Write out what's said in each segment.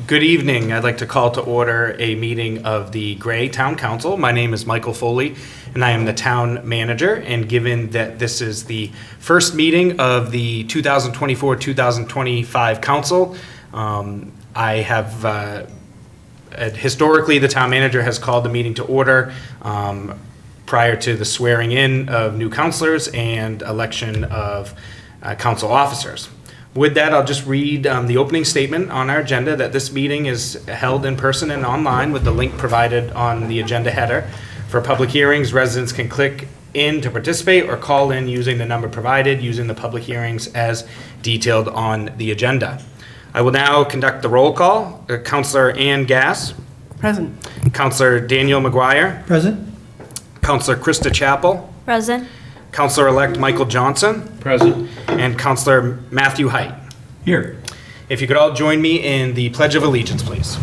Good evening. I'd like to call to order a meeting of the Gray Town Council. My name is Michael Foley, and I am the town manager. And given that this is the first meeting of the 2024-2025 council, I have historically the town manager has called the meeting to order prior to the swearing in of new councilors and election of council officers. With that, I'll just read the opening statement on our agenda that this meeting is held in person and online with the link provided on the agenda header. For public hearings, residents can click in to participate or call in using the number provided using the public hearings as detailed on the agenda. I will now conduct the roll call. Councillor Ann Gass. Present. Councillor Daniel McGuire. Present. Councillor Krista Chappell. Present. Councillor-elect Michael Johnson. Present. And Councillor Matthew Height. Here. If you could all join me in the Pledge of Allegiance, please.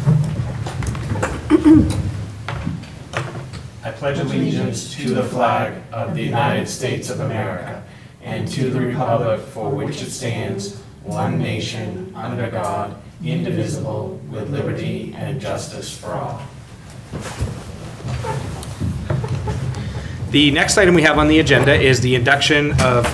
I pledge allegiance to the flag of the United States of America and to the republic for which it stands, one nation, under God, indivisible, with liberty and justice for all. The next item we have on the agenda is the induction of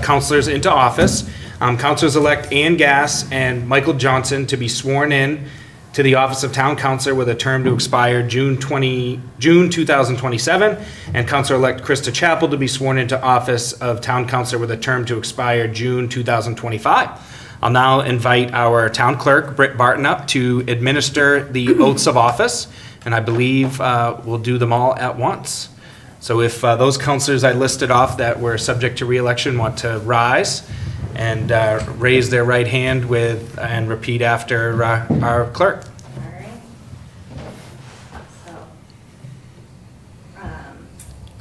councilors into office. Councilors-elect Ann Gass and Michael Johnson to be sworn in to the office of town councilor with a term to expire June 2027, and Councilor-elect Krista Chappell to be sworn into office of town councilor with a term to expire June 2025. I'll now invite our town clerk, Britt Barton, up to administer the oaths of office, and I believe we'll do them all at once. So if those councilors I listed off that were subject to re-election want to rise and raise their right hand and repeat after our clerk. All right. So,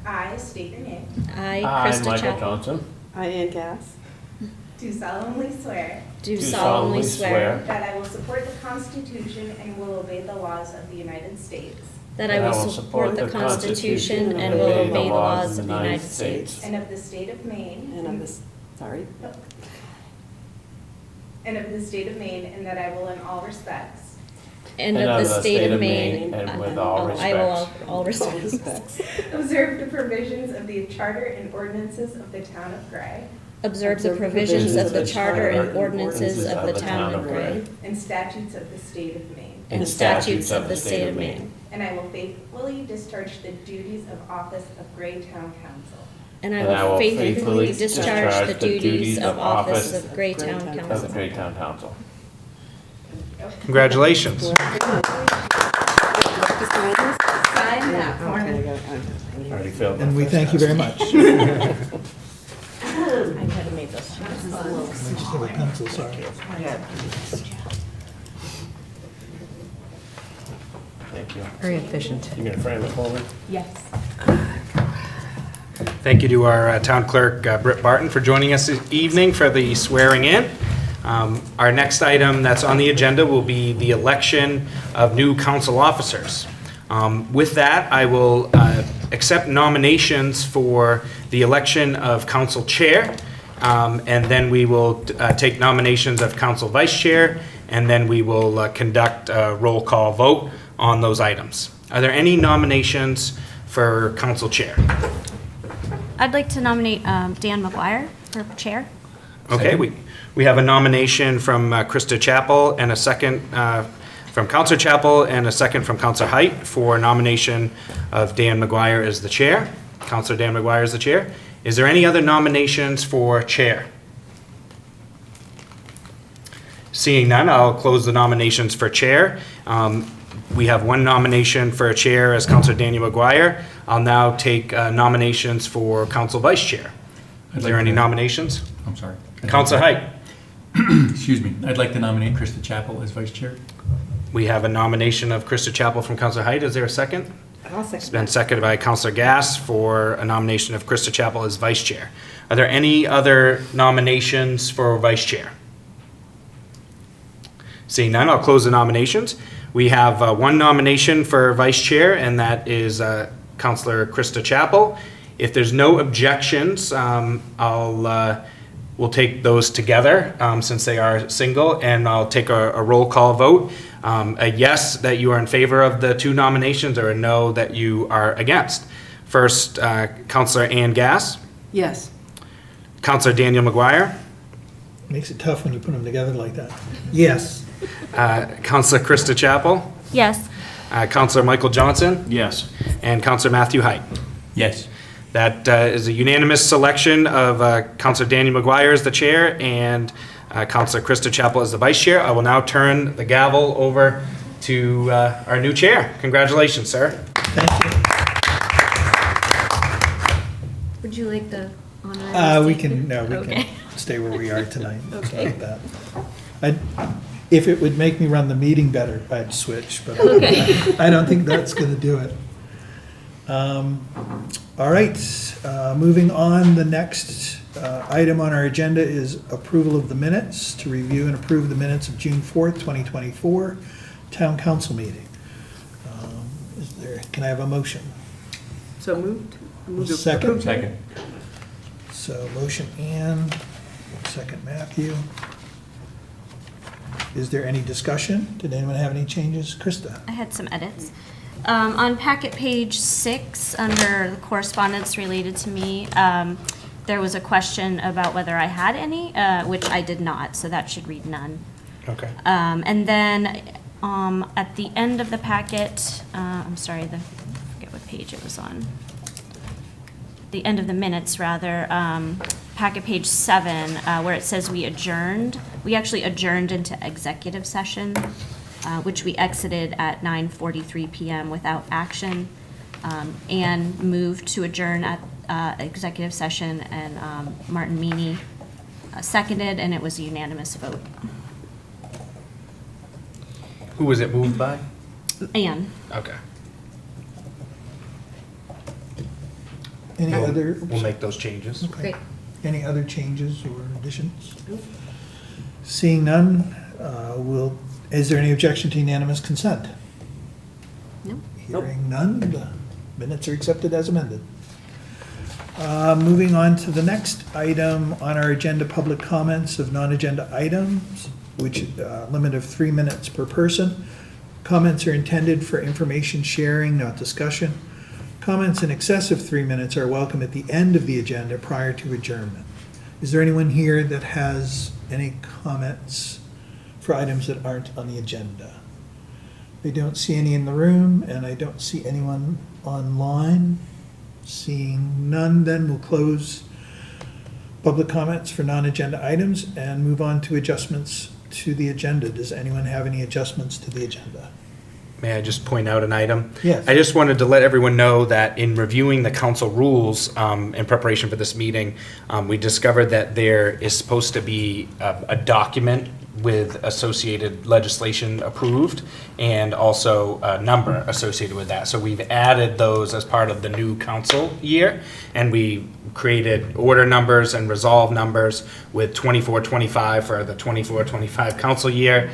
I state your name. I, I, Krista Michael Chappell, Johnson, I, Ann Gass, Do solemnly swear do do solemnly swear that I will support the Constitution and will obey the laws of the United States that I will support the Constitution and will obey the laws of the United States and of the state of Maine and of this, sorry, and that I will in all respects and of the state of Maine, and with all I will respects. all respects respects, observe the provisions of the charter and ordinances of the town of Gray observe the provisions of the charter and ordinances of the town of Gray and statutes of the state of Maine, and statutes of the state of Maine, and I will faithfully discharge the duties of office of Gray Town Council. and I will faithfully discharge the duties of office of Gray Town of the Council. Gray Town Council. Congratulations. Sign that form. Already filled. And we thank you very much. I could have made those. I just have a pencil, sorry. Thank you. very efficient. You gonna frame it for me? Yes. Thank you to our town clerk, Britt Barton, for joining us this evening for the swearing in. Our next item that's on the agenda will be the election of new council officers. With that, I will accept nominations for the election of council chair, and then we will take nominations of council vice chair, and then we will conduct a roll call vote on those items. Are there any nominations for council chair? I'd like to nominate Dan McGuire for chair. Okay, we have a nomination from Krista Chappell and a second from Councilor Chappell and a second from Councilor Height for nomination of Dan McGuire as the chair. Councilor Dan McGuire is the chair. Is there any other nominations for chair? Seeing none, I'll close the nominations for chair. We have one nomination for chair as Councilor Daniel McGuire. I'll now take nominations for council vice chair. Is there any nominations? I'm sorry. Councilor Height. Excuse me. I'd like to nominate Krista Chappell as vice chair. We have a nomination of Krista Chappell from Councilor Height. Is there a second? I'll It's second. been seconded by Councilor Gass for a nomination of Krista Chappell as vice chair. Are there any other nominations for vice chair? Seeing none, I'll close the nominations. We have one nomination for vice chair, and that is Councilor Krista Chappell. If there's no objections, we'll take those together since they are single, and I'll take a roll call vote. A yes, that you are in favor of the two nominations, or a no, that you are against. First, Counselor Ann Gass, Yes. Counselor Daniel McGuire, Makes it tough when you put them together like that. Yes. Counselor Krista Chappell, Yes. Counselor Michael Johnson, Yes. and Counselor Matthew Height. Yes. That is a unanimous selection of Counselor Daniel McGuire as the chair and Counselor Krista Chappell as the vice chair. I will now turn the gavel over to our new chair. Congratulations, sir. Thank you. Would you like the honor? We can Okay. stay where we are tonight. It's Okay. not that. If it would make me run the meeting better, I'd switch, but Okay. I don't think that's going to do it. All right, moving on, the next item on our agenda is approval of the minutes, to review and approve the minutes of June 4th, 2024, Town Council meeting. Can I have a motion? So moved? Moved to Second? approve. Second. So motion Ann, second Matthew. Is there any discussion? Did anyone have any changes? Krista? I had some edits. On packet page 6, under the correspondence related to me, there was a question about whether I had any, which I did not, so that should read none. Okay. And then at the end of the packet, I'm sorry, I forget what page it was on. The end of the minutes, rather, packet page 7, where it says we adjourned. We actually adjourned into executive session, which we exited at 9:43 PM without action, and moved to adjourn at executive session, and Martin Meany seconded, and it was a unanimous vote. Who was it moved by? Ann? Okay. Any other? We'll make those changes. Okay. Great. Any other changes or additions? Seeing none, is there any objection to unanimous consent? No? Hearing none, the minutes are accepted as amended. Moving on to the next item on our agenda, public comments of non-agenda items, which limit of 3 minutes per person. Comments are intended for information sharing, not discussion. Comments in excess of 3 minutes are welcome at the end of the agenda prior to adjournment. Is there anyone here that has any comments for items that aren't on the agenda? I don't see any in the room, and I don't see anyone online. Seeing none, then we'll close public comments for non-agenda items and move on to adjustments to the agenda. Does anyone have any adjustments to the agenda? May I just point out an item? Yes. I just wanted to let everyone know that in reviewing the council rules in preparation for this meeting, we discovered that there is supposed to be a document with associated legislation approved and also a number associated with that. So we've added those as part of the new council year, and we created order numbers and resolve numbers with 24-25 for the 24-25 council year,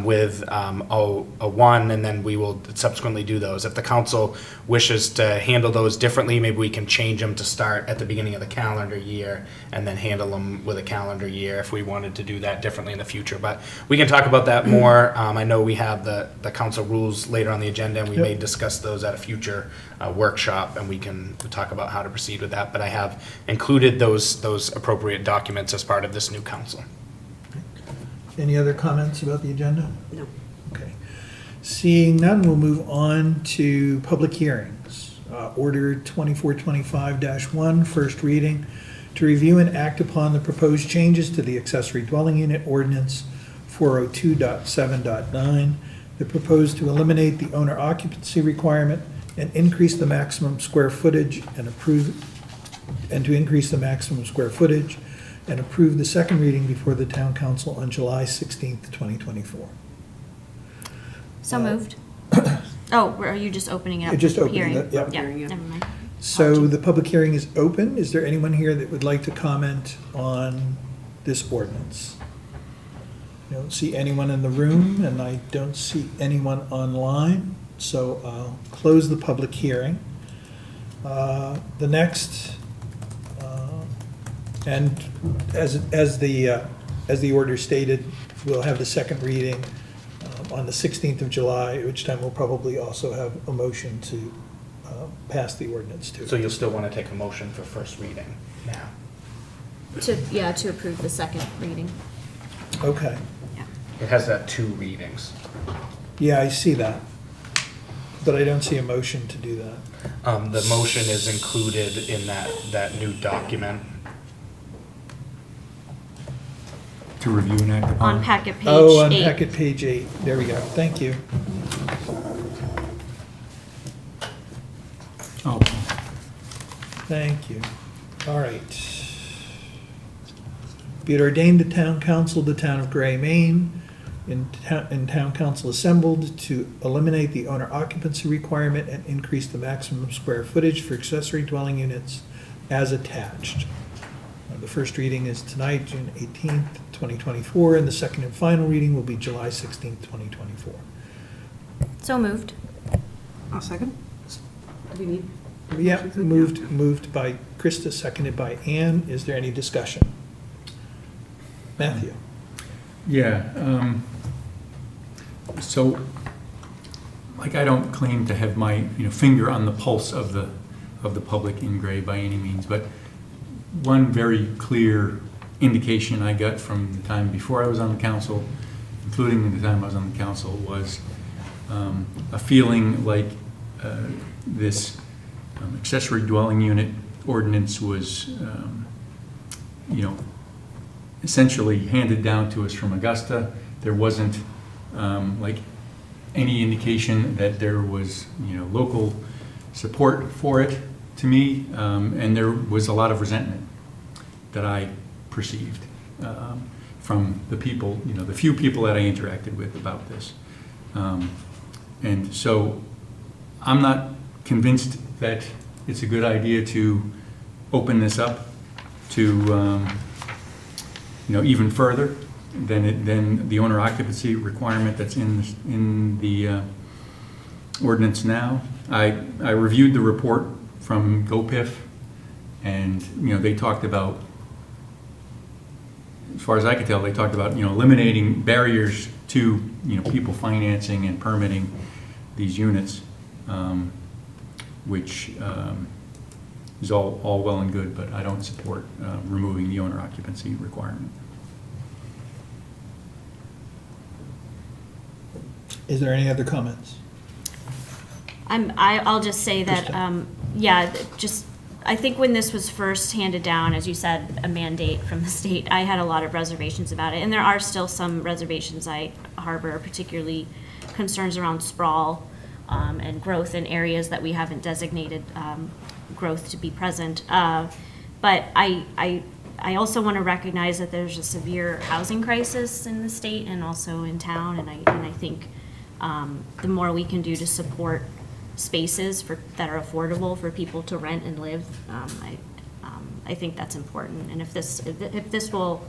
with a 1, and then we will subsequently do those. If the council wishes to handle those differently, maybe we can change them to start at the beginning of the calendar year and then handle them with a calendar year if we wanted to do that differently in the future. But we can talk about that more. I know we have the council rules later on the agenda, and we may discuss those at a future workshop, and we can talk about how to proceed with that. But I have included those appropriate documents as part of this new council. Any other comments about the agenda? No. Okay. Seeing none, we'll move on to public hearings. Order 2425-1, first reading, to review and act upon the proposed changes to the accessory dwelling unit ordinance 402.7.9 that propose to eliminate the owner occupancy requirement and increase the maximum square footage and to increase the maximum square footage and approve the second reading before the town council on July 16th, 2024. So moved. Oh, are you just opening it up? Just for opening hearing? it, yep. Yeah, Hearing, yeah. never mind. So the public hearing is open. Is there anyone here that would like to comment on this ordinance? I don't see anyone in the room, and I don't see anyone online, so I'll close the public hearing. The next, and as the order stated, we'll have the second reading on the 16th of July, at which time we'll probably also have a motion to pass the ordinance too. So you'll still want to take a motion for first reading now? To approve the second reading. Okay, Yeah. It has that 2 readings. yeah, I see that, but I don't see a motion to do that. The motion is included in that new document. To review and act upon. On packet page 8. Oh, on packet page 8, there we go, thank you. Oh, Thank you. All right. Be it ordained the town council of the town of Gray, Maine, in town council assembled to eliminate the owner occupancy requirement and increase the maximum square footage for accessory dwelling units as attached. The first reading is tonight, June 18th, 2024, and the second and final reading will be July 16th, 2024. So moved. I'll second. Do we need? Yeah, moved by Krista, seconded by Ann. Is there any discussion? Matthew? Yeah, so, like, I don't claim to have my, finger on the pulse of the public in Gray by any means, but one very clear indication I got from the time before I was on the council, including the time I was on the council, was a feeling like this accessory dwelling unit ordinance was, essentially handed down to us from Augusta. There wasn't like any indication that there was, local support for it to me, and there was a lot of resentment that I perceived from the people, the few people that I interacted with about this. And so I'm not convinced that it's a good idea to open this up to, even further than the owner occupancy requirement that's in the ordinance now. I reviewed the report from GoPIF, and they talked about, as far as I could tell, they talked about eliminating barriers to people financing and permitting these units, which is all well and good, but I don't support removing the owner occupancy requirement. Is there any other comments? I'll just say that, Krista? I think when this was first handed down, as you said, a mandate from the state, I had a lot of reservations about it. And there are still some reservations I harbor, particularly concerns around sprawl and growth in areas that we haven't designated growth to be present. But I also want to recognize that there's a severe housing crisis in the state and also in town. And I think the more we can do to support spaces that are affordable for people to rent and live, I think that's important. And if this will,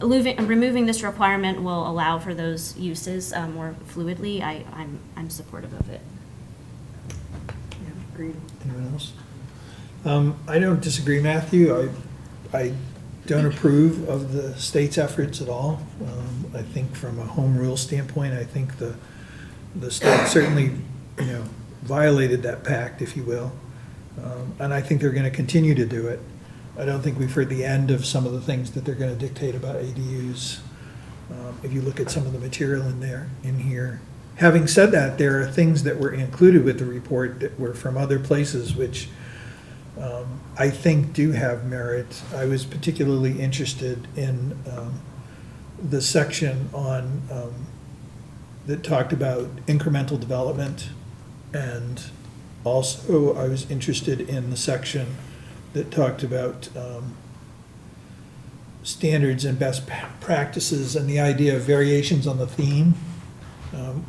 removing this requirement will allow for those uses more fluidly, I'm supportive of it. Yeah, agreed. Anyone else? I don't disagree, Matthew. I don't approve of the state's efforts at all. I think from a home rule standpoint, I think the state certainly, violated that pact, if you will. And I think they're going to continue to do it. I don't think we've heard the end of some of the things that they're going to dictate about ADUs. If you look at some of the material in here. Having said that, there are things that were included with the report that were from other places, which I think do have merit. I was particularly interested in the section on that talked about incremental development, and also I was interested in the section that talked about standards and best practices and the idea of variations on the theme.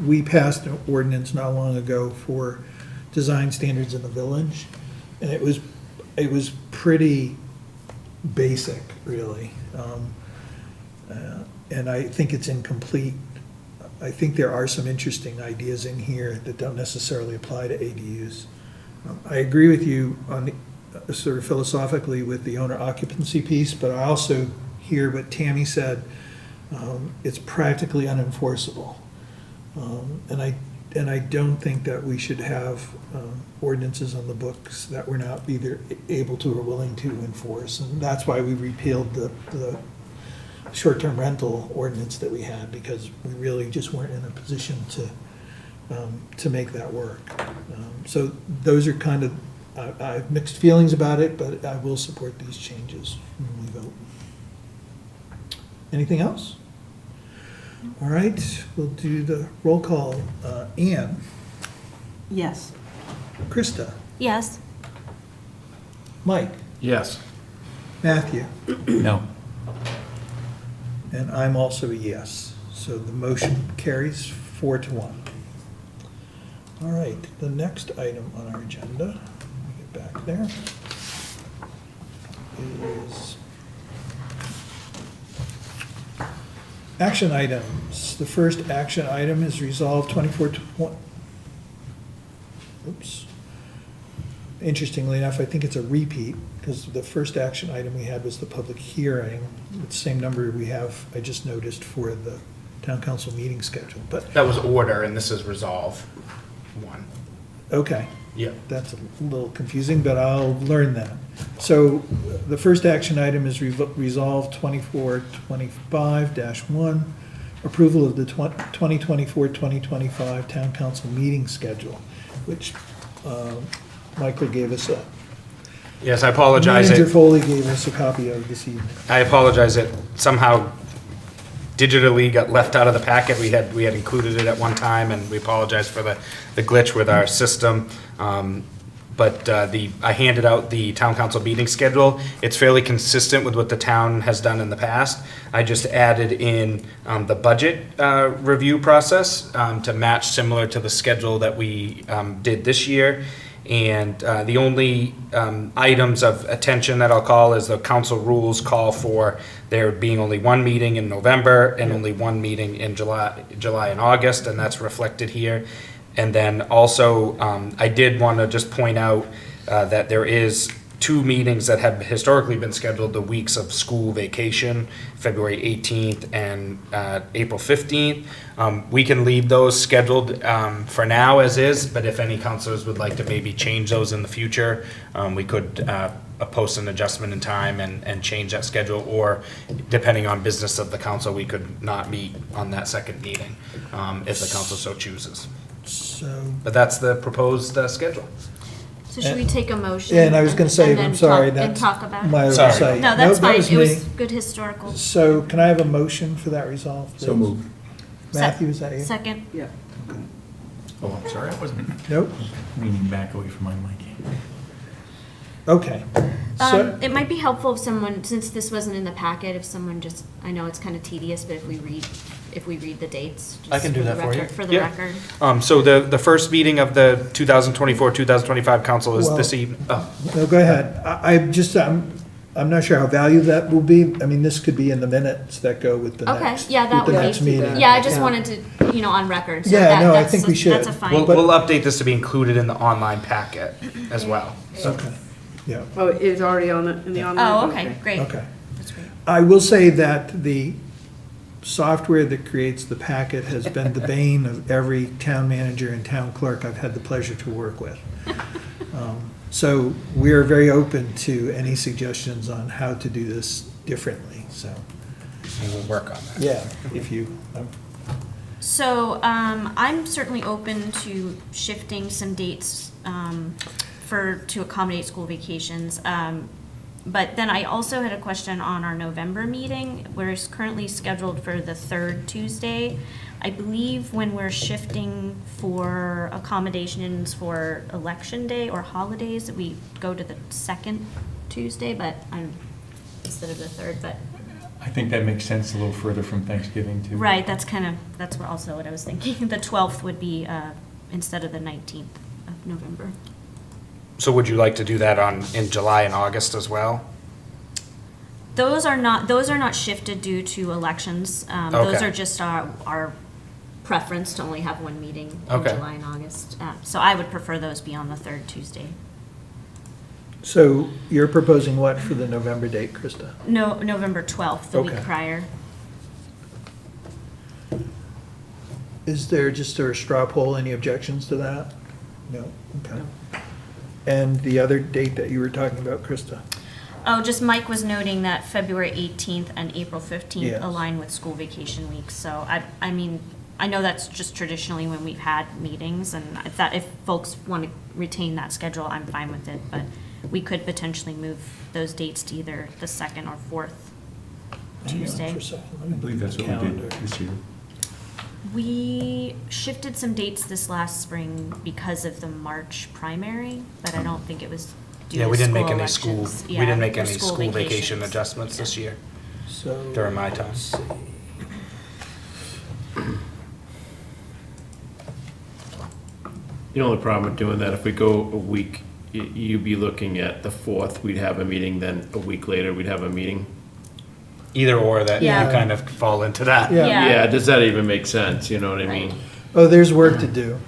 We passed an ordinance not long ago for design standards in the village, and it was pretty basic, really. And I think it's incomplete. I think there are some interesting ideas in here that don't necessarily apply to ADUs. I agree with you on the, sort of philosophically with the owner occupancy piece, but I also hear what Tammy said, it's practically unenforceable. And I don't think that we should have ordinances on the books that we're not either able to or willing to enforce. And that's why we repealed the short-term rental ordinance that we had, because we really just weren't in a position to make that work. So those are kind of, I have mixed feelings about it, but I will support these changes when we vote. Anything else? All right, we'll do the roll call. Ann, Yes. Krista, Yes. Mike, Yes. Matthew, No. and I'm also a yes. So the motion carries 4-1. All right, the next item on our agenda, let me get back there, is action items. The first action item is Resolve 2420. Oops. Interestingly enough, I think it's a repeat, because the first action item we had was the public hearing, the same number we have, I just noticed, for the town council meeting schedule, but, That was order, and this is resolve 1. okay. Yep. That's a little confusing, but I'll learn that. So the first action item is Resolve 2425-1, approval of the 2024-2025 Town Council meeting schedule, which Michael gave us a, Yes, I apologize. Manager Foley gave us a copy of this evening. I apologize, it somehow digitally got left out of the packet. We had included it at one time, and we apologize for the glitch with our system. But I handed out the town council meeting schedule. It's fairly consistent with what the town has done in the past. I just added in the budget review process to match similar to the schedule that we did this year. And the only items of attention that I'll call is the council rules call for there being only one meeting in November and only one meeting in July and August, and that's reflected here. And then also, I did want to just point out that there is 2 meetings that have historically been scheduled the weeks of school vacation, February 18th and April 15th. We can leave those scheduled for now as is, but if any counselors would like to maybe change those in the future, we could post an adjustment in time and change that schedule, or depending on business of the council, we could not meet on that second meeting if the council so chooses. So, But that's the proposed schedule. So should we take a motion? and I was gonna say, and then I'm sorry, talk- And that's talk about it? my Sorry. oversight. No, Nope, that's that fine. was It was me. good historical. So can I have a motion for that resolve, please? So moved. Matthew, is that you? Second. Yeah. Oh, I'm sorry, I wasn't Nope, leaning back away from my mic. okay. So, It might be helpful if someone, since this wasn't in the packet, if someone just, I know it's kind of tedious, but if we read the dates. I can just do the that for you. record- For the Yeah. record. So the first meeting of the 2024-2025 council is this Well- evening. Oh, no, go ahead. I'm not sure how valuable that will be. I mean, this could be in the minutes that go with the Okay, next, yeah, that with the would be- next meeting. Yeah, I just Yeah. wanted to, on record. So Yeah, that- no, I that's- think we should. That's a fine. We'll update this to be included in the online packet as well. So Okay, yeah, Oh, it is already in the online? Oh, okay, great. okay. That's great. I will say that the software that creates the packet has been the bane of every town manager and town clerk I've had the pleasure to work with. So we are very open to any suggestions on how to do this differently, so, we'll work on that. yeah, if you, So, I'm certainly open to shifting some dates, to accommodate school vacations. But then I also had a question on our November meeting, where it's currently scheduled for the 3rd Tuesday. I believe when we're shifting for accommodations for election day or holidays, that we go to the 2nd Tuesday, but instead of the 3rd, but. I think that makes sense a little further from Thanksgiving, too. Right, that's also what I was thinking. The 12th would be, instead of the 19th of November. So would you like to do that in July and August as well? Those are not shifted due to elections. Those Okay. are just our preference to only have one meeting in Okay. July and August. So I would prefer those be on the 3rd Tuesday. so you're proposing what for the November date, Krista? No, November 12th, the week Okay. prior. Is there just a straw poll, any objections to that? No, okay. And the other date that you were talking about, Krista? Oh, just Mike was noting that February 18th and April 15th Yes. align with school vacation weeks. So I mean, I know that's just traditionally when we've had meetings, and if folks want to retain that schedule, I'm fine with it. But we could potentially move those dates to either the 2nd or 4th Hang on Tuesday. for a second, let I me believe that's look what at we the did calendar. this year. We shifted some dates this last spring because of the March primary, but I don't think it was due Yeah, to we didn't make school any school, elections. we Yeah, didn't make or any school vacation vacations. adjustments this year So. during my time. let's see. The only problem with doing that, if we go a week, you'd be looking at the 4th, we'd have a meeting, then a week later, we'd have a meeting. Either or that you Yeah. kind of fall into that. Yeah. Yeah, does that even make sense, you know what I Right. mean? Oh, there's work to do.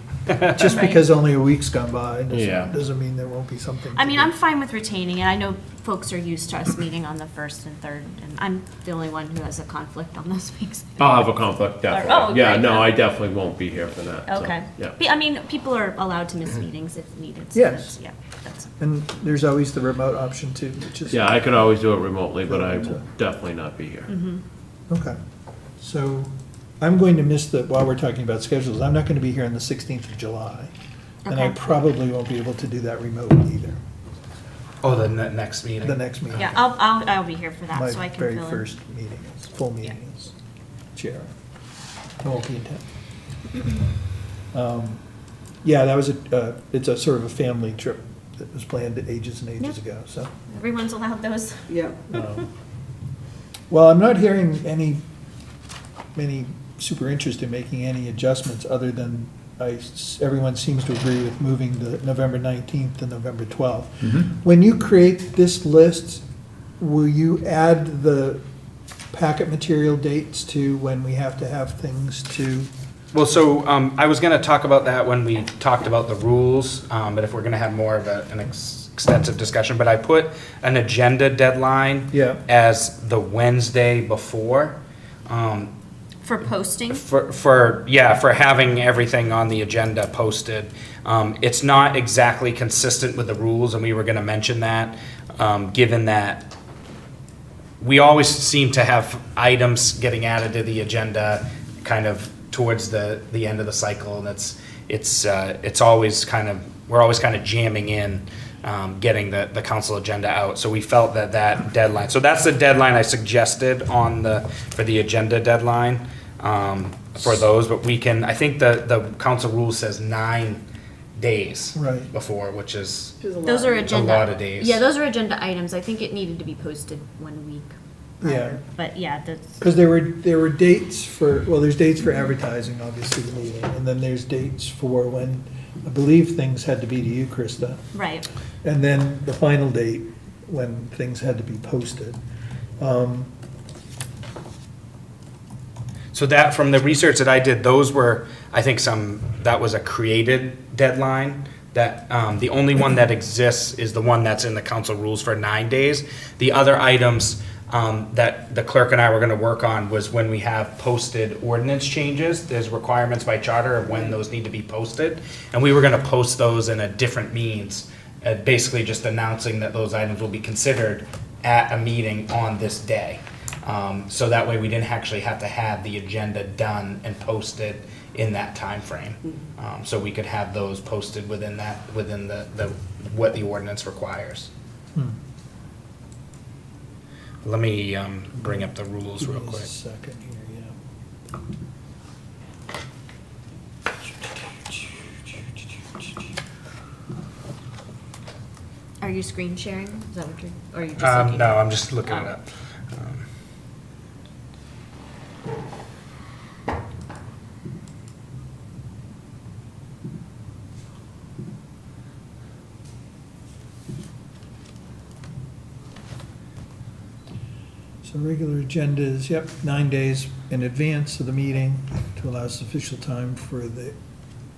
Just Right. because only a week's gone by Yeah. doesn't mean there won't be something. I to mean, do. I'm fine with retaining it. I know folks are used to us meeting on the 1st and 3rd, and I'm the only one who has a conflict on those weeks. I'll have a conflict, Oh, definitely. Yeah, great. no, I definitely won't be here for that. so, Okay. Yeah. I mean, people are allowed to miss meetings if needed. So Yes. that's- Yeah, that's, And there's always the remote option too, which is. Yeah, I could always do it remotely, but I Good. will definitely not be here. Okay. So I'm going to miss while we're talking about schedules, I'm not going to be here on the 16th of July. And I Okay. probably won't be able to do that remote either, Oh, the next meeting. the next meeting. yeah, I'll be here for that, so I My can very fill in. first meeting, full meeting is chair. I won't be in town. Yeah, that was it's a sort of a family trip that was planned ages and ages Yeah. ago, so. Everyone's allowed those. Yeah. Well, I'm not hearing any super interest in making any adjustments other than everyone seems to agree with moving the November 19th to November 12th. When you create this list, will you add the packet material dates to when we have to have things to? Well, so I was going to talk about that when we talked about the rules, but if we're going to have more of an extensive discussion, but I put an agenda deadline Yeah. as the Wednesday before. For posting? For having everything on the agenda posted. It's not exactly consistent with the rules, and we were gonna mention that, given that we always seem to have items getting added to the agenda kind of towards the end of the cycle, and it's always kind of, we're always kind of jamming in, getting the council agenda out. So we felt that deadline, so that's the deadline I suggested for the agenda deadline, for those, but we can, I think the council rule says 9 days. Right. Before, which is, Those are agenda. lot of days. Yeah, those are agenda items. I think it needed to be posted 1 week prior. Yeah. But yeah, that's, Because there were dates there's dates for advertising, obviously, the meeting, and then there's dates for when, I believe things had to be to you, Krista. right. And then the final date, when things had to be posted. so that, from the research that I did, those were, I think that was a created deadline, that, the only one that exists is the one that's in the council rules for 9 days. The other items, that the clerk and I were gonna work on was when we have posted ordinance changes, there's requirements by charter of when those need to be posted. And we were gonna post those in a different means, basically just announcing that those items will be considered at a meeting on this day. So that way we didn't actually have to have the agenda done and posted in that timeframe. So we could have those posted within the what the ordinance requires. Let me bring up the rules real Give me a quick. second here, yeah. Are you screen sharing? Is that what you're, or are you just looking? No, I'm just looking it Oh. up. So regular agenda is, 9 days in advance of the meeting to allow sufficient time for the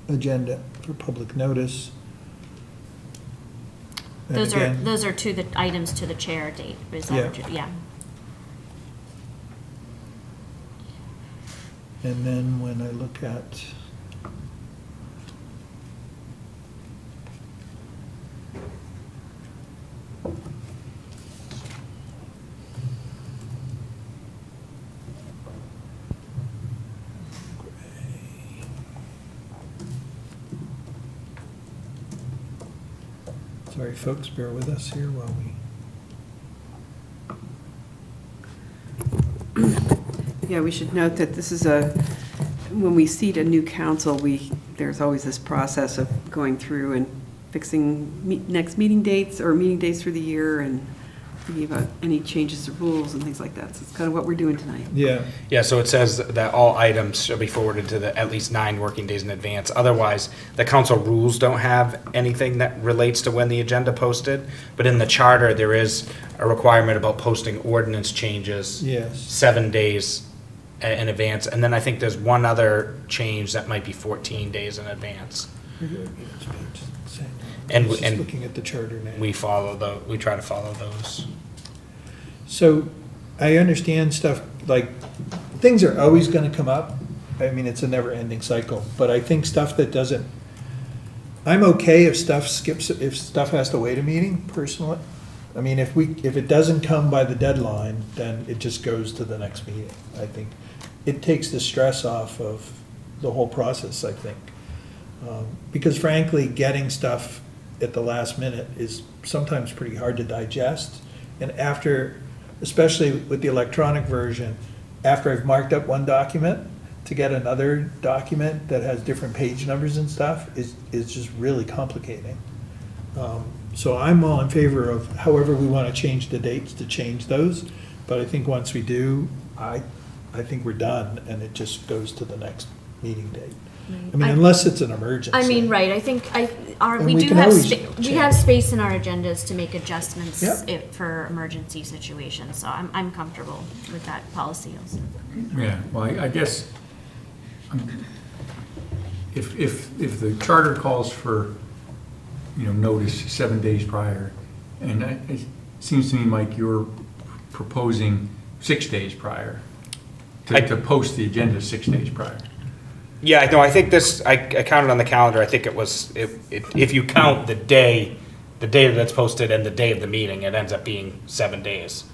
agenda for public notice. And again- Those are the items to the chair date, is that what Yeah. you, yeah. And then when I look at, sorry, folks, bear with us here while we. Yeah, we should note that this is when we seat a new council, there's always this process of going through and fixing next meeting dates or meeting dates through the year and thinking about any changes to rules and things like that. So it's kind of what we're doing tonight. Yeah, Yeah, so it says that all items shall be forwarded to at least 9 working days in advance. Otherwise, the council rules don't have anything that relates to when the agenda posted. But in the charter, there is a requirement about posting ordinance changes yes. 7 days in advance. And then I think there's one other change that might be 14 days in advance. And- Just and looking at the charter now. We try to follow those. So I understand stuff, like, things are always gonna come up. I mean, it's a never-ending cycle, but I think stuff that doesn't, I'm okay if stuff skips, if stuff has to wait a meeting, personally. I mean, if it doesn't come by the deadline, then it just goes to the next meeting, I think. It takes the stress off of the whole process, I think. Because frankly, getting stuff at the last minute is sometimes pretty hard to digest. And after, especially with the electronic version, after I've marked up one document, to get another document that has different page numbers and stuff is just really complicating. So I'm all in favor of however we want to change the dates to change those. But I think once we do, I think we're done and it just goes to the next meeting date. I mean, unless it's an emergency. I mean, right, I think, And we we do can have, always we have space in our agendas to make adjustments Yeah. for emergency situations, so I'm comfortable with that policy also. Yeah, well, I guess, if the charter calls for, notice 7 days prior, and it seems to me, Mike, you're proposing 6 days prior, to post the agenda 6 days prior. Yeah, no, I think this, I counted on the calendar, I think it was, if you count the day that it's posted and the day of the meeting, it ends up being 7 days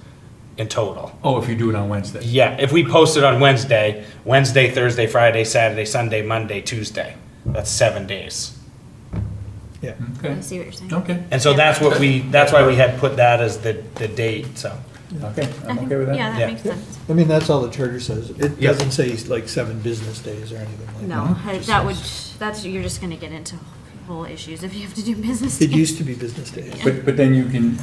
in total. Oh, if you do it on Wednesday? Yeah, if we post it on Wednesday, Thursday, Friday, Saturday, Sunday, Monday, Tuesday, that's 7 days. Yeah. I Okay, see what you're saying. okay, And so that's why we had put that as the date, so. okay, I I'm think- okay with that. Yeah, Yeah. that makes sense. I mean, that's all the charter says. It Yeah. doesn't say like 7 business days or anything like that. No, It just that would, says- you're just gonna get into whole issues if you have to do business. It days. used to be business days. But then you can,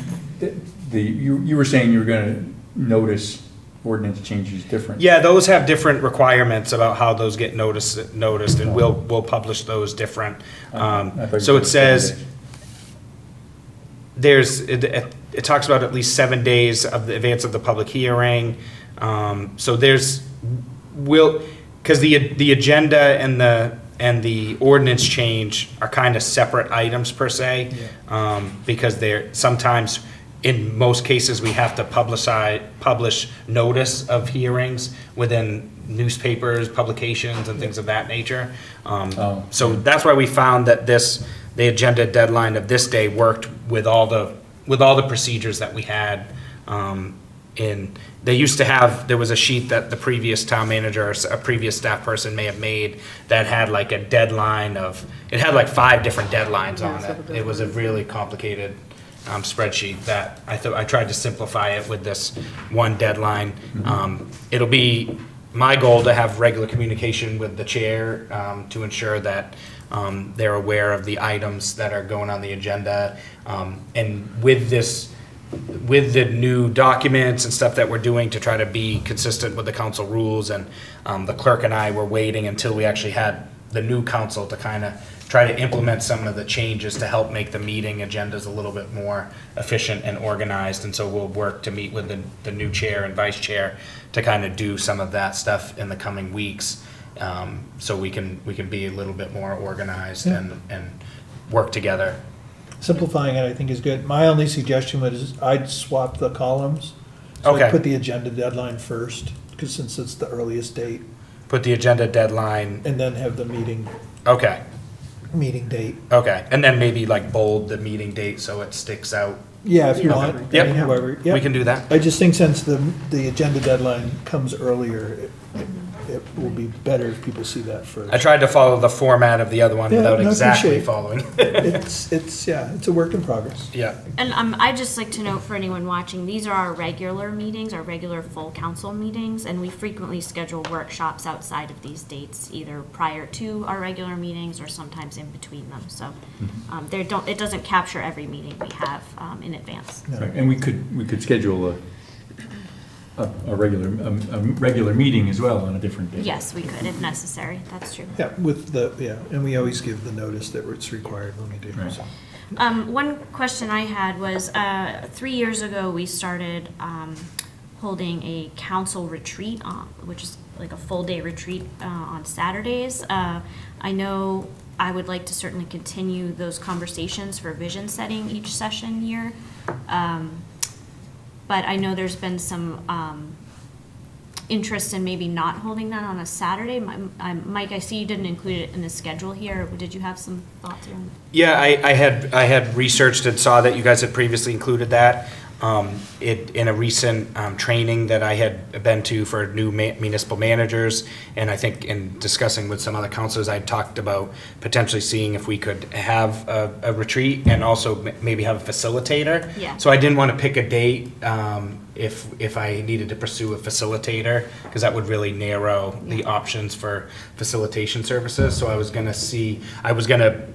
you were saying you were gonna notice ordinance changes different. Yeah, those have different requirements about how those get noticed, and we'll publish those different. I thought you So it said 7 says, days. it talks about at least 7 days of the advance of the public hearing. So because the agenda and the ordinance change are kind of separate items per se. Because sometimes, in most cases, we have to publish notice of hearings within newspapers, publications, and things of that nature. So that's why we found that the agenda deadline of this day worked with all the procedures that we had. There was a sheet that the previous town manager or a previous staff person may have made that had like a deadline it had like 5 different deadlines on it. It was a really complicated spreadsheet that I tried to simplify it with this one deadline. It'll be my goal to have regular communication with the chair to ensure that they're aware of the items that are going on the agenda. And with the new documents and stuff that we're doing to try to be consistent with the council rules, and the clerk and I were waiting until we actually had the new council to kind of try to implement some of the changes to help make the meeting agendas a little bit more efficient and organized. And so we'll work to meet with the new chair and vice chair to kind of do some of that stuff in the coming weeks, so we can be a little bit more organized and work together. Simplifying it, I think, is good. My only suggestion was I'd swap the columns. So Okay. I'd put the agenda deadline first, because since it's the earliest date. put the agenda deadline, And then have the meeting date. okay. And then maybe like bold the meeting date so it sticks out. Yeah, if you Yeah. want. I Yep. mean, however, We yep. can do that. I just think since the agenda deadline comes earlier, it will be better if people see that first. I tried to follow the format of the other one Yeah, without no, exactly appreciate it. following. It's a work in progress. Yeah. And I'd just like to note for anyone watching, these are our regular meetings, our regular full council meetings, and we frequently schedule workshops outside of these dates, either prior to our regular meetings or sometimes in between them. So it doesn't capture every meeting we have in advance. No. Right, and we could schedule a regular meeting as well on a different day. Yes, we could if necessary, that's true. Yeah, and we always give the notice that it's required when we do. Right. So. One question I had was, 3 years ago, we started holding a council retreat, which is like a full-day retreat on Saturdays. I know I would like to certainly continue those conversations for vision setting each session year. But I know there's been some interest in maybe not holding that on a Saturday. Mike, I see you didn't include it in the schedule here. Did you have some thoughts around it? Yeah, I had researched and saw that you guys had previously included that. In a recent training that I had been to for new municipal managers, and I think in discussing with some other councilors, I talked about potentially seeing if we could have a retreat and also maybe have a facilitator. Yeah. So I didn't want to pick a date if I needed to pursue a facilitator, because that would really narrow the options for facilitation services. So I was going to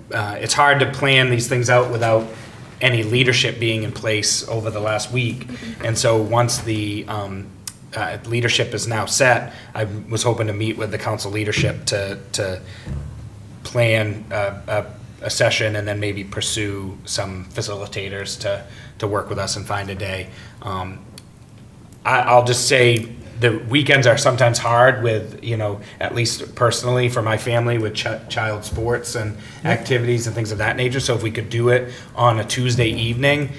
it's hard to plan these things out without any leadership being in place over the last week. And so once the leadership is now set, I was hoping to meet with the council leadership to plan a session and then maybe pursue some facilitators to work with us and find a day. I'll just say the weekends are sometimes hard with, at least personally for my family, with child sports and activities and things of that nature. So if we could do it on a Tuesday evening,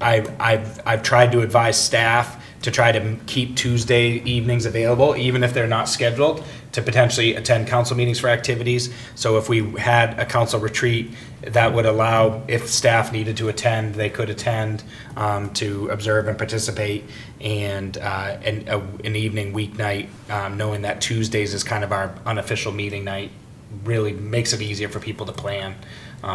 I've tried to advise staff to try to keep Tuesday evenings available, even if they're not scheduled, to potentially attend council meetings for activities. So if we had a council retreat, that would allow, if staff needed to attend, they could attend to observe and participate. And an evening weeknight, knowing that Tuesdays is kind of our unofficial meeting night, really makes it easier for people to plan.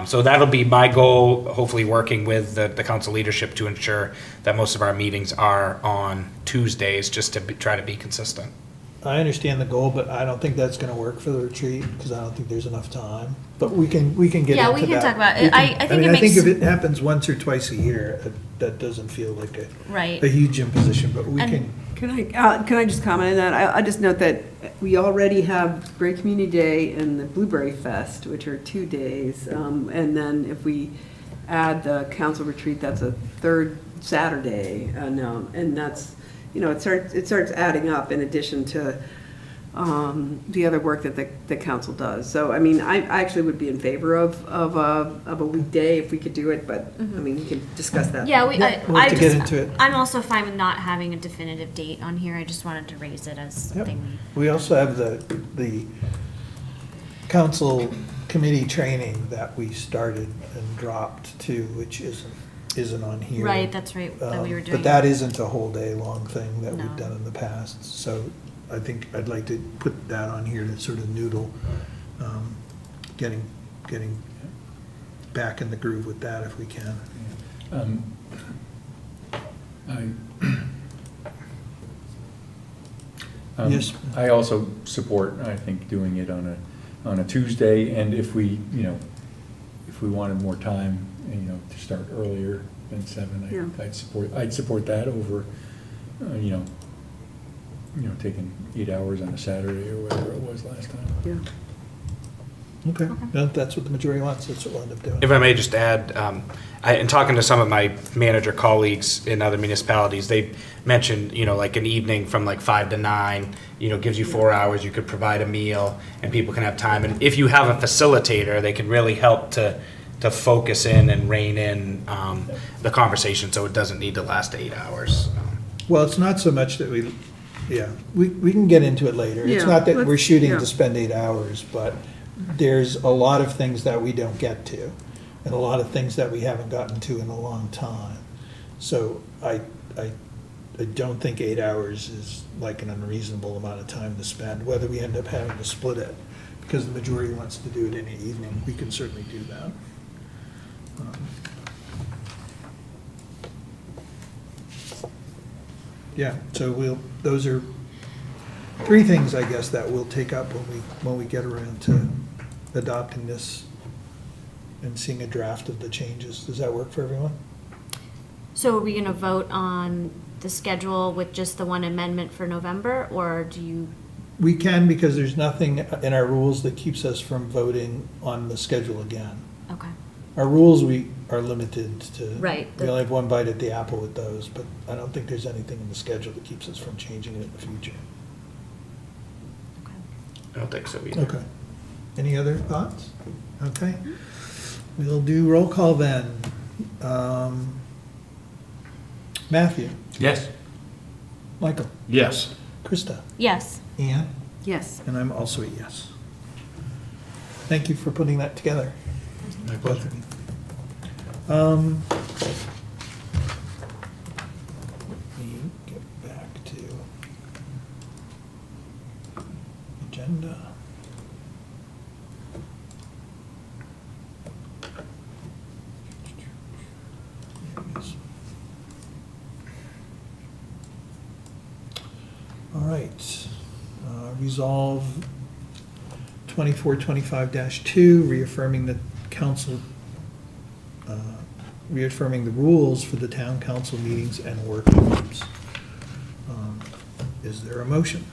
So that'll be my goal, hopefully working with the council leadership to ensure that most of our meetings are on Tuesdays, just to try to be consistent. I understand the goal, but I don't think that's gonna work for the retreat, because I don't think there's enough time. But we can get into that. Yeah, we can talk about it. We can- I think it I think makes- if it happens once or twice a year, that doesn't feel like Right. a huge imposition, but we And- can, Can I just comment on that? I just note that we already have Great Community Day and the Blueberry Fest, which are 2 days. And then if we add the council retreat, that's a third Saturday. And that's, it starts adding up in addition to the other work that the council does. So, I mean, I actually would be in favor of a weekday if we could do it, but, I mean, we can discuss that. Yeah, we'll have to get into it. I'm also fine with not having a definitive date on here. I just wanted to raise it as Yep. something. We also have the council committee training that we started and dropped too, which isn't on here. Right, that's right, that we were doing. But that isn't a whole day long thing that No. we've done in the past, so I think I'd like to put that on here to sort of noodle, getting back in the groove with that if we can. Yes. I also support, I think, doing it on a Tuesday, and if we wanted more time, to start earlier than 7, Yeah. I'd support that over, taking 8 hours on a Saturday or whatever it was last time. Yeah. Okay, no, that's what the majority wants, that's what we'll end up doing. If I may just add, in talking to some of my manager colleagues in other municipalities, they mentioned, like an evening from like 5 to 9, gives you 4 hours, you could provide a meal, and people can have time. And if you have a facilitator, they can really help to focus in and rein in the conversation, so it doesn't need to last 8 hours. Well, it's not so much that we Yeah, we can get into it later. It's Yeah, not that we're let's- shooting yeah. to spend 8 hours, but there's a lot of things that we don't get to, and a lot of things that we haven't gotten to in a long time. So I don't think 8 hours is like an unreasonable amount of time to spend, whether we end up having to split it, because the majority wants to do it in the evening, we can certainly do that. Yeah, so those are three things, I guess, that we'll take up when we get around to adopting this and seeing a draft of the changes. Does that work for everyone? So are we going to vote on the schedule with just the one amendment for November, or do you? We can, because there's nothing in our rules that keeps us from voting on the schedule again. Okay. Our rules, we are limited to. Right. We only have one bite at the apple with those, but I don't think there's anything in the schedule that keeps us from changing it in the future. I don't think so either. Okay. Any other thoughts? Okay. We'll do roll call then. Matthew, Yes. Michael, Yes. Krista, Yes. Ann, Yes. and I'm also a yes. Thank you for putting that together. My pleasure. Let me get back to agenda. There it is. All right. Resolve 2425-2, reaffirming the council, reaffirming the rules for the town council meetings and workshops. Is there a motion?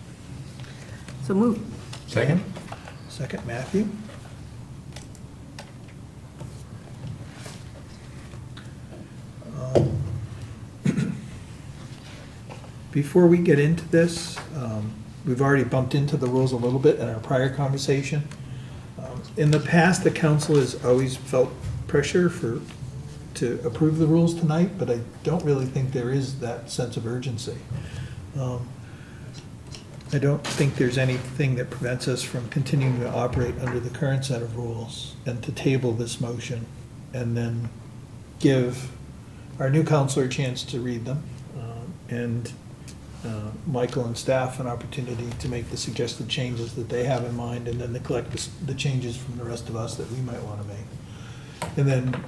So move. Second? Second, Matthew. Before we get into this, we've already bumped into the rules a little bit in our prior conversation. In the past, the council has always felt pressure to approve the rules tonight, but I don't really think there is that sense of urgency. I don't think there's anything that prevents us from continuing to operate under the current set of rules and to table this motion and then give our new counselor a chance to read them, and Michael and staff an opportunity to make the suggested changes that they have in mind, and then to collect the changes from the rest of us that we might want to make. And then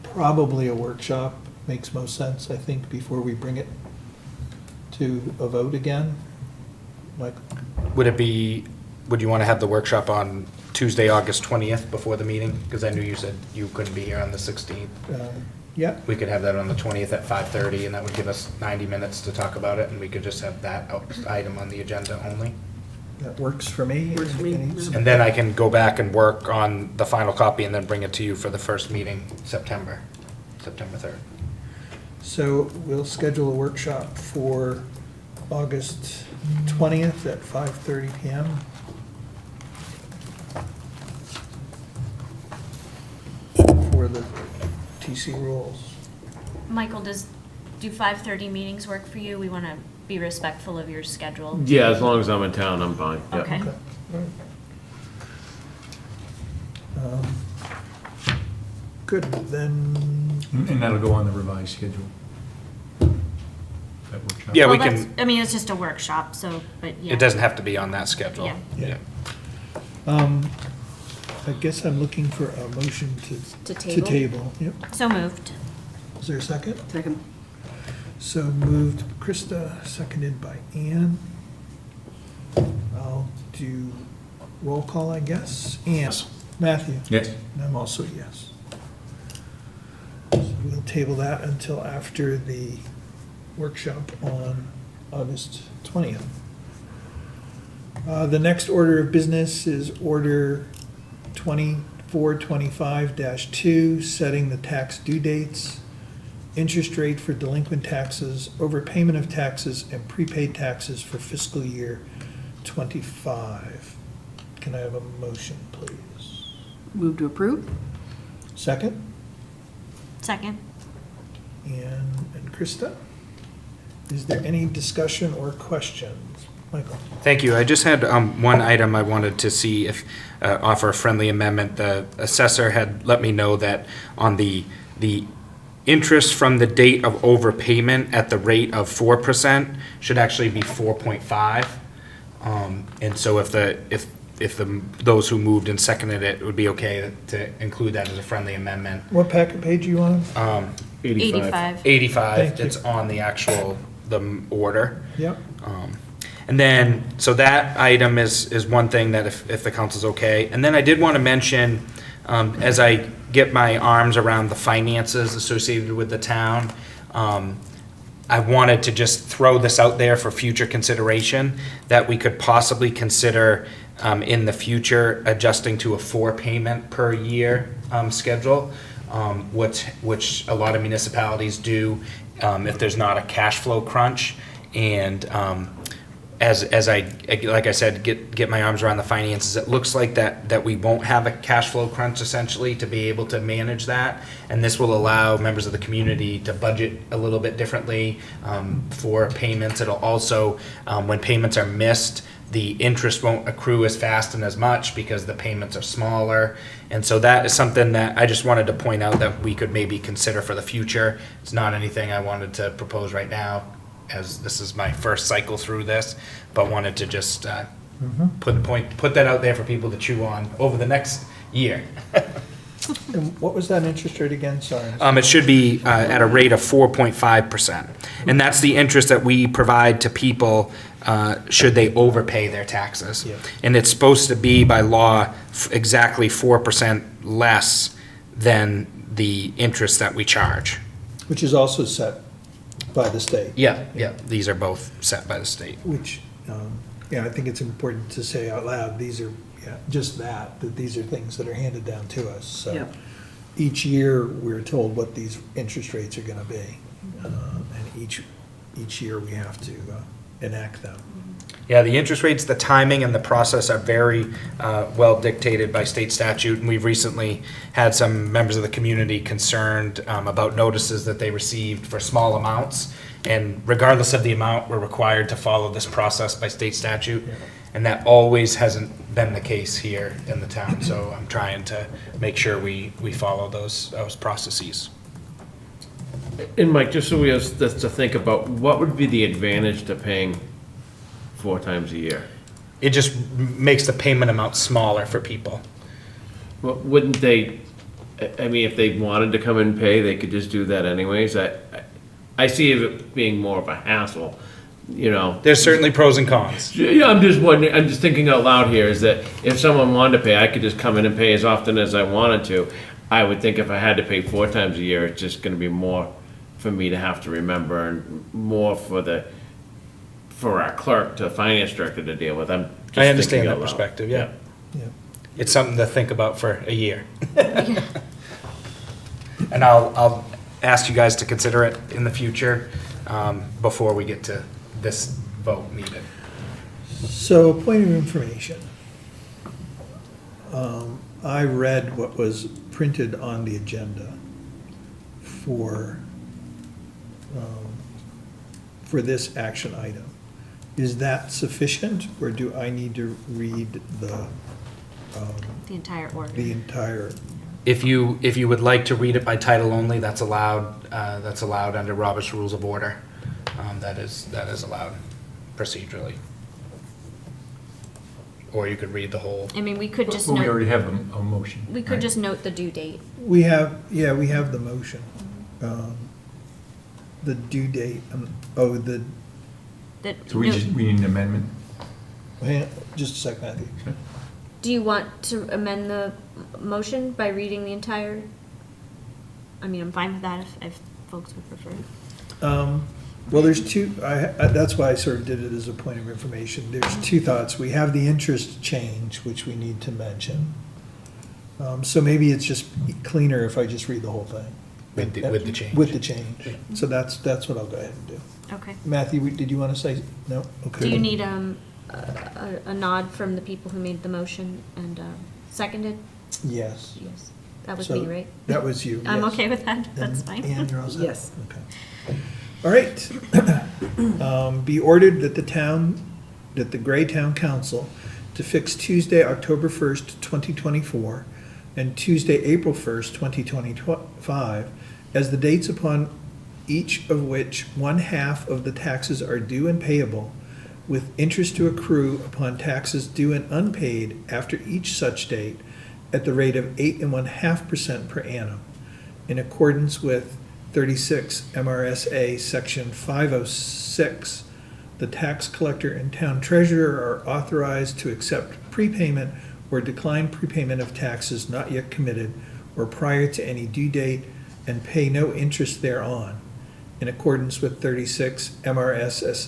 probably a workshop makes most sense, I think, before we bring it to a vote again. Michael? Would you want to have the workshop on Tuesday, August 20th before the meeting? Because I knew you said you couldn't be here on the 16th. Yeah, We could have that on the 20th at 5:30, and that would give us 90 minutes to talk about it, and we could just have that item on the agenda only. that works for me. Works for me, Any- yeah. And then I can go back and work on the final copy and then bring it to you for the first meeting, September 3rd. So we'll schedule a workshop for August 20th at 5:30 PM. For the TC rules. Michael, do 5:30 meetings work for you? We want to be respectful of your schedule. Yeah, as long as I'm in town, I'm fine. Yep. Okay. Okay. Um, Good, then, And that'll go on the revised schedule. That workshop. Yeah, we Well, that's- can, I mean, it's just a workshop, so, but yeah. it doesn't have to be on that schedule. Yeah. Yeah. I guess I'm looking for a motion To to table? table. Yep. So moved. Is there a second? Second. So moved Krista, seconded by Ann. I'll do roll call, I guess. Ann? Matthew? Yes. And I'm also a yes. So we'll table that until after the workshop on August 20th. The next order of business is Order 2425-2, setting the tax due dates, interest rate for delinquent taxes, overpayment of taxes, and prepaid taxes for fiscal year '25. Can I have a motion, please? Move to approve? Second? Second. And Krista? Is there any discussion or questions? Michael? Thank you. I just had one item I wanted to see if, offer a friendly amendment. The assessor had let me know that on the interest from the date of overpayment at the rate of 4% should actually be 4.5. And so if those who moved and seconded it, would be okay to include that as a friendly amendment. What packet page are you on? 85. 85, Thank you. it's on the actual, the order. Yep. And then, so that item is one thing that if the council's okay. And then I did want to mention, as I get my arms around the finances associated with the town, I wanted to just throw this out there for future consideration, that we could possibly consider in the future adjusting to a 4-payment per year schedule, which a lot of municipalities do if there's not a cash flow crunch. And as I, like I said, get my arms around the finances, it looks like that we won't have a cash flow crunch essentially to be able to manage that. And this will allow members of the community to budget a little bit differently for payments. It'll also, when payments are missed, the interest won't accrue as fast and as much because the payments are smaller. And so that is something that I just wanted to point out that we could maybe consider for the future. It's not anything I wanted to propose right now, as this is my first cycle through this, but wanted to just put that out there for people to chew on over the next year. And what was that interest rate again? Sorry. It should be at a rate of 4.5%. And that's the interest that we provide to people should they overpay their taxes. Yeah. And it's supposed to be by law exactly 4% less than the interest that we charge. Which is also set by the state. Yeah, these are both set by the state. Which, yeah, I think it's important to say out loud, these are, just that these are things that are handed down to us. So Yep. each year, we're told what these interest rates are gonna be. And each year, we have to enact them. Yeah, the interest rates, the timing, and the process are very well dictated by state statute. And we've recently had some members of the community concerned about notices that they received for small amounts. And regardless of the amount, we're required to follow this process by state statute. And that always hasn't been the case here in the town. So I'm trying to make sure we follow those processes. And Mike, just so we have this to think about, what would be the advantage to paying 4 times a year? It just makes the payment amount smaller for people. Well, wouldn't they, I mean, if they wanted to come and pay, they could just do that anyways? I see it being more of a hassle, you know? There's certainly pros and cons. Yeah, I'm just wondering, I'm just thinking out loud here, is that if someone wanted to pay, I could just come in and pay as often as I wanted to. I would think if I had to pay 4 times a year, it's just gonna be more for me to have to remember and more for our clerk to finance director to deal with. I'm just I understand thinking that out loud. perspective, yeah. Yeah. It's something to think about for a year. And I'll ask you guys to consider it in the future before we get to this vote needed. So, point of information. I read what was printed on the agenda for this action item. Is that sufficient, or do I need to read the entire order. entire? If you would like to read it by title only, that's allowed under Robert's Rules of Order. That is allowed procedurally. Or you could read the whole. I mean, we could just But we already note, have a motion. we could right? just note the due date. We have the motion. The due date, That, So we no- need an amendment. hang on, just a second, Matthew. Do you want to amend the motion by reading the entire? I mean, I'm fine with that if folks would prefer. Well, there's two, that's why I sort of did it as a point of information. There's two thoughts. We have the interest change, which we need to mention. So maybe it's just cleaner if I just read the whole thing. With the change. With the change. So that's what I'll go ahead and do. Okay. Matthew, did you want to say, no? Okay. Do you need a nod from the people who made the motion and seconded? Yes. Yes. That was So me, right? That was you, I'm yes. okay with that. That's And fine. Ann, you're all set? Yes. Okay. All right. Be ordered that the Gray Town Council to fix Tuesday, October 1st, 2024, and Tuesday, April 1st, 2025, as the dates upon each of which one half of the taxes are due and payable, with interest to accrue upon taxes due and unpaid after each such date at the rate of 8.5% per annum, in accordance with 36 MRSA Section 506. The tax collector and town treasurer are authorized to accept prepayment or decline prepayment of taxes not yet committed or prior to any due date and pay no interest thereon, in accordance with 36 MRSA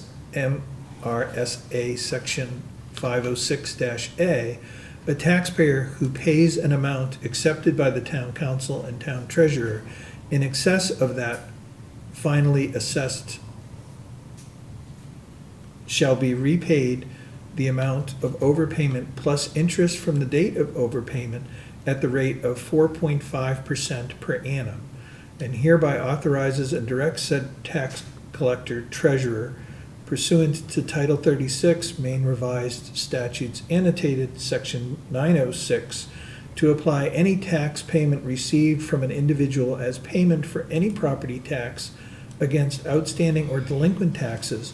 Section 506-A. A taxpayer who pays an amount accepted by the town council and town treasurer in excess of that finally assessed shall be repaid the amount of overpayment plus interest from the date of overpayment at the rate of 4.5% per annum, and hereby authorizes and directs said tax collector treasurer pursuant to Title 36, Maine Revised Statutes Annotated, Section 906, to apply any tax payment received from an individual as payment for any property tax against outstanding or delinquent taxes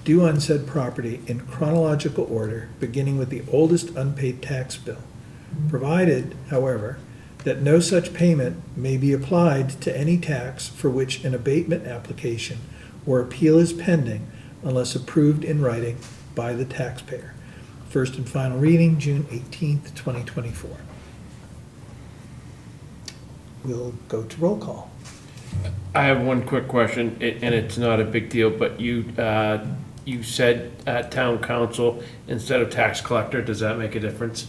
due on said property in chronological order, beginning with the oldest unpaid tax bill, provided, however, that no such payment may be applied to any tax for which an abatement application or appeal is pending unless approved in writing by the taxpayer. First and final reading, June 18th, 2024. We'll go to roll call. I have one quick question, and it's not a big deal, but you said town council instead of tax collector. Does that make a difference?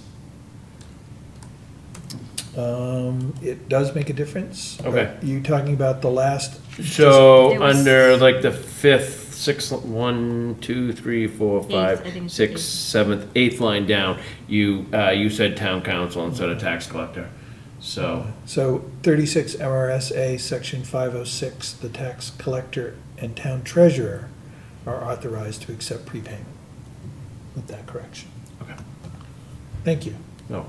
It does make a difference. Okay. But you talking about the last? So There was- under like the fifth, sixth, 1, 2, 3, 4, Eighth, 5, I think it's 6th, eighth. 7th, 8th line down, you said town council instead of tax collector. So, So 36 MRSA, Section 506, the tax collector and town treasurer are authorized to accept prepayment with that correction. okay. Thank you. No.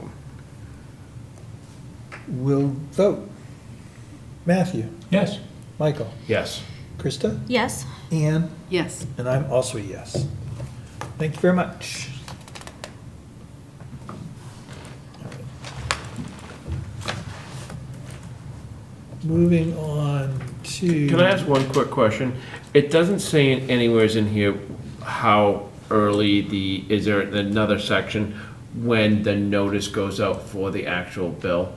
We'll vote. Matthew, Yes. Michael, Yes. Krista, Yes? Ann, Yes. and I'm also a yes. Thank you very much. Moving on to. Can I ask one quick question? It doesn't say anywhere in here how early is there another section when the notice goes out for the actual bill?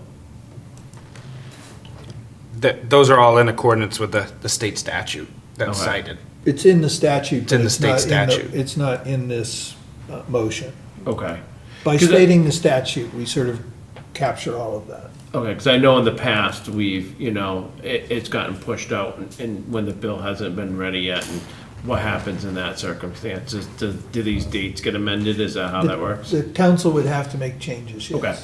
Those are all in accordance with the state statute that's Okay. cited. It's in the statute. It's in but the state not statute. It's not in this motion. Okay. By 'Cause stating the statute, we sort of capture all of that. Okay, because I know in the past, it's gotten pushed out and when the bill hasn't been ready yet, and what happens in that circumstance? Do these dates get amended? Is that how that works? The council would have to make changes, yes. Okay.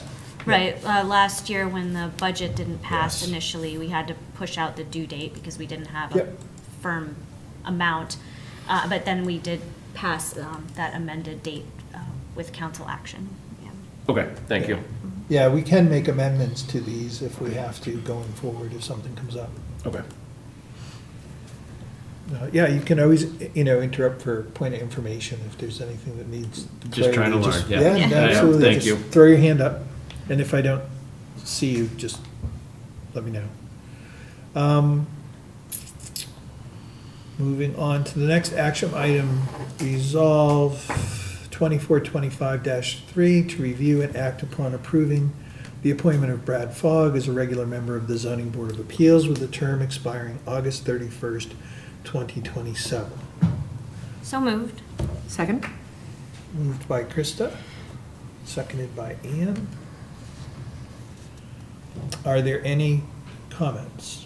Right, last year when the budget didn't pass Yes. initially, we had to push out the due date because we didn't have a Yep. firm amount. But then we did pass that amended date with council action. Yeah. Okay, thank you. Yeah, we can make amendments to these if we have to going forward, if something comes up. Okay. Yeah, you can always, interrupt for point of information if there's anything that needs Just trying to clarity. learn, yeah. Yeah, Yeah. absolutely. Thank Just you. throw your hand up, and if I don't see you, just let me know. Moving on to the next action item, resolve 2425-3 to review and act upon approving the appointment of Brad Fogg as a regular member of the Zoning Board of Appeals with a term expiring August 31st, 2027. So moved. Second? Moved by Krista, seconded by Ann. Are there any comments?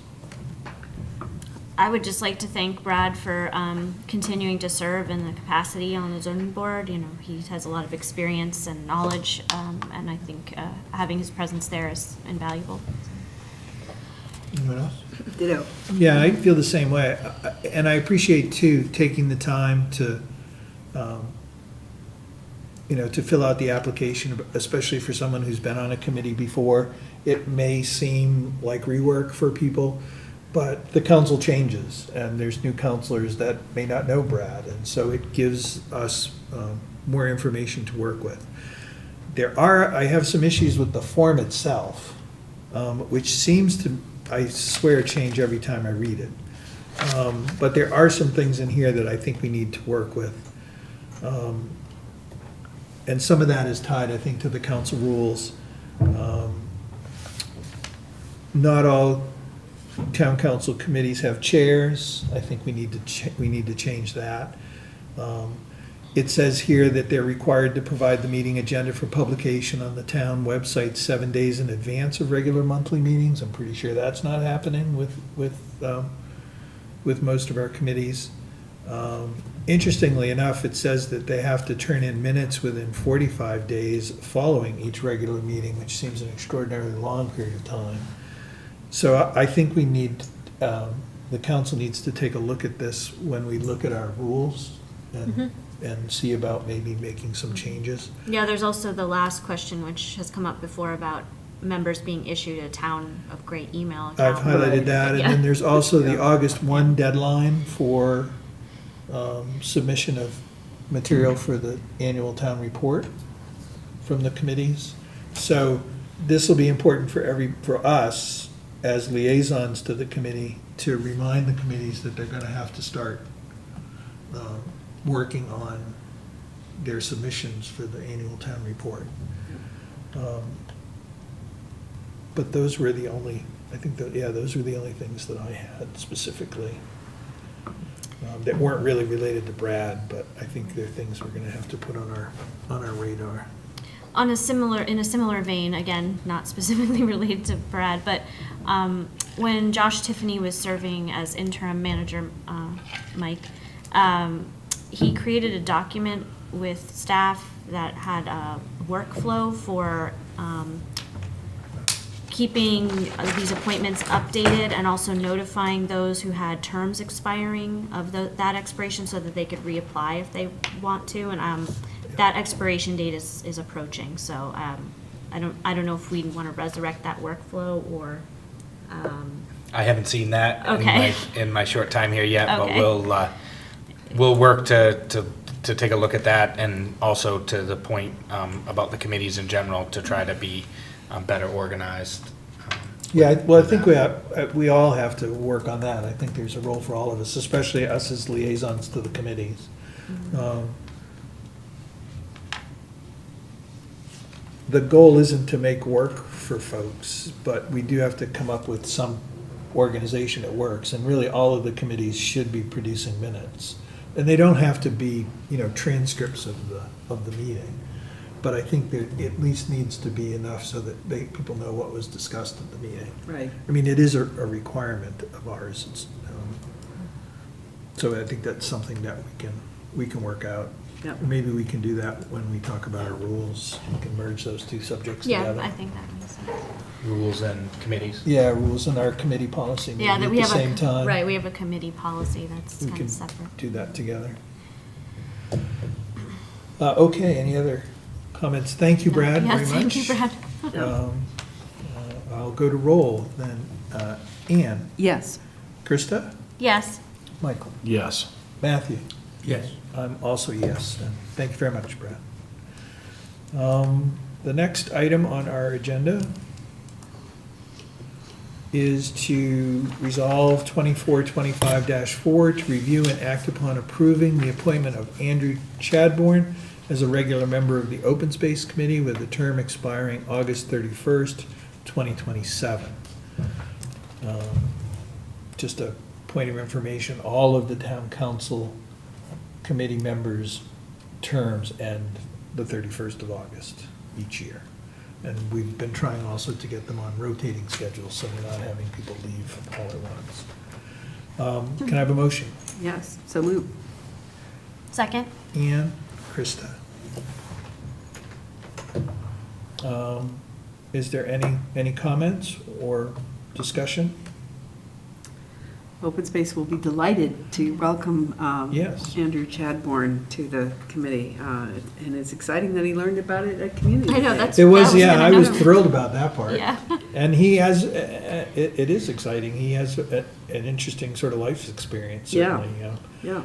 I would just like to thank Brad for continuing to serve in the capacity on the zoning board. He has a lot of experience and knowledge, and I think having his presence there is invaluable. Anyone else? Ditto. Yeah, I feel the same way. And I appreciate too, taking the time to, to fill out the application, especially for someone who's been on a committee before. It may seem like rework for people, but the council changes and there's new counselors that may not know Brad. And so it gives us more information to work with. I have some issues with the form itself, which seems to, I swear, change every time I read it. But there are some things in here that I think we need to work with. And some of that is tied, I think, to the council rules. Not all town council committees have chairs. I think we need to change that. It says here that they're required to provide the meeting agenda for publication on the town website 7 days in advance of regular monthly meetings. I'm pretty sure that's not happening with most of our committees. Interestingly enough, it says that they have to turn in minutes within 45 days following each regular meeting, which seems an extraordinarily long period of time. So I think we need, the council needs to take a look at this when we look at our rules and see about maybe making some changes. Yeah, there's also the last question, which has come up before about members being issued a Town of Great email account. I've highlighted that, and then Yeah. there's also the August 1 deadline for submission of material for the annual town report from the committees. So this will be important for us as liaisons to the committee to remind the committees that they're gonna have to start working on their submissions for the annual town report. But those were the only, those were the only things that I had specifically that weren't really related to Brad, but I think they're things we're gonna have to put on our radar. In a similar vein, again, not specifically related to Brad, but when Josh Tiffany was serving as interim manager, Mike, he created a document with staff that had a workflow for keeping these appointments updated and also notifying those who had terms expiring of that expiration so that they could reapply if they want to. And that expiration date is approaching, so I don't know if we want to resurrect that workflow or. I haven't seen that Okay. in my short time here yet, but Okay. we'll work to take a look at that, and also to the point about the committees in general, to try to be better organized. Yeah, well, I think we all have to work on that. I think there's a role for all of us, especially us as liaisons to the committees. The goal isn't to make work for folks, but we do have to come up with some organization that works, and really all of the committees should be producing minutes. And they don't have to be, transcripts of the meeting, but I think there at least needs to be enough so that people know what was discussed at the meeting. Right. I mean, it is a requirement of ours. So I think that's something that we can work out. Yep. Maybe we can do that when we talk about our rules. We can merge those two subjects together. Yeah, I think that makes sense. Rules and committees. Yeah, rules in our committee policy Yeah, maybe that at we the have same time. Right, we have a committee policy that's We kind can of separate. do that together. Okay, any other comments? Thank you, Brad, very much. Yes, thank you, Brad. I'll go to roll then. Ann, Yes. Krista, Yes. Michael, Yes. Matthew. Yes. I'm also yes, and thank you very much, Brad. The next item on our agenda is to resolve 2425-4 to review and act upon approving the appointment of Andrew Chadbourne as a regular member of the Open Space Committee with a term expiring August 31st, 2027. Just a point of information, all of the town council committee members' terms end the 31st of August each year. And we've been trying also to get them on rotating schedules, so we're not having people leave all at once. Can I have a motion? Yes. So move. Second? Ann, Krista. Is there any comments or discussion? Open Space will be delighted to welcome Yes. Andrew Chadbourne to the committee. And it's exciting that he learned about it at Community I know, Day. that's- It was, That was yeah, I was another- thrilled about that part. Yeah. And he has, it is exciting, he has an interesting sort of life experience, Yeah. certainly, you know. Yeah.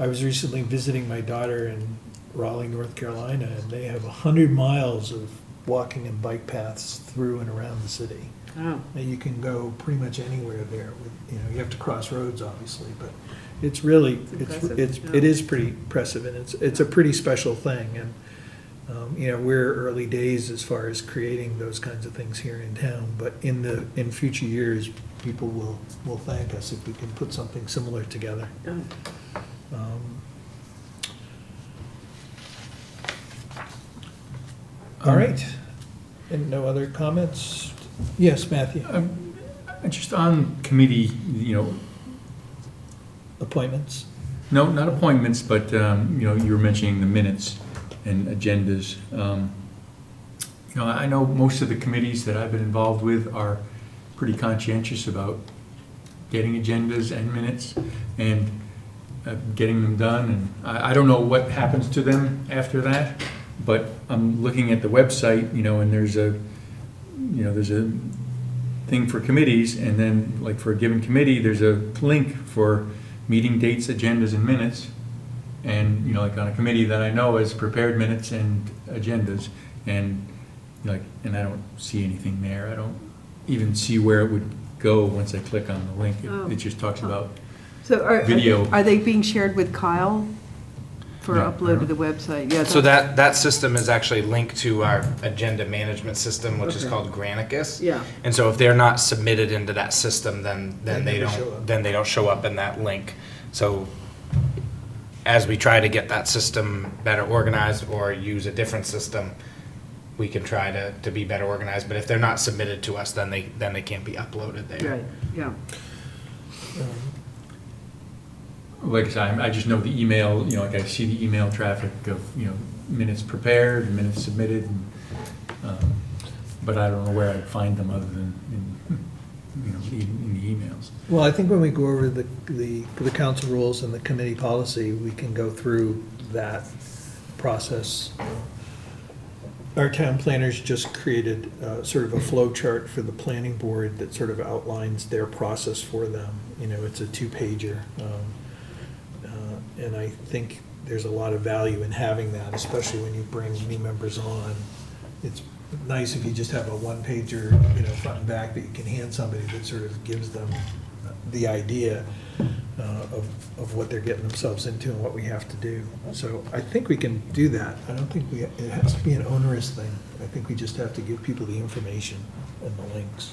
I was recently visiting my daughter in Raleigh, North Carolina, and they have 100 miles of walking and bike paths through and around the city. Oh, And you can go pretty much anywhere there with, you know, you have to cross roads, obviously, but it's really, impressive, it yeah. is pretty impressive, and it's a pretty special thing, and, you know, we're early days as far as creating those kinds of things here in town, but in future years, people will thank us if we can put something similar together. oh. All right, and no other comments? Yes, Matthew, Just on committee, you know, appointments? no, not appointments, but, you know, you were mentioning the minutes and agendas. You know, I know most of the committees that I've been involved with are pretty conscientious about getting agendas and minutes and getting them done. And I don't know what happens to them after that, but I'm looking at the website, you know, and there's a thing for committees, and then, like, for a given committee, there's a link for meeting dates, agendas, and minutes. And, you know, like, on a committee that I know has prepared minutes and agendas, and, like, and I don't see anything there. I don't even see where it would go once I click on the link. Oh. It just talks about, So Video. are they being shared with Kyle for No, upload to the website? Yeah. So that system is actually linked to our agenda management system, which is Okay. called Granicus. Yeah. And so if they're not submitted into that system, then They they never show up. don't, then they don't show up in that link. So as we try to get that system better organized or use a different system, we can try to be better organized. But if they're not submitted to us, then they can't be uploaded there. Right, yeah. like I said, I just know the email, you know, like I see the email traffic of, you know, minutes prepared and minutes submitted, and, but I don't know where I'd find them other than in, you know, in the emails. Well, I think when we go over the council rules and the committee policy, we can go through that process. Our town planners just created sort of a flow chart for the planning board that sort of outlines their process for them. You know, it's a two-pager. And I think there's a lot of value in having that, especially when you bring new members on. It's nice if you just have a one-pager, you know, front and back that you can hand somebody that sort of gives them the idea of what they're getting themselves into and what we have to do. So I think we can do that. I don't think it has to be an onerous thing. I think we just have to give people the information and the links.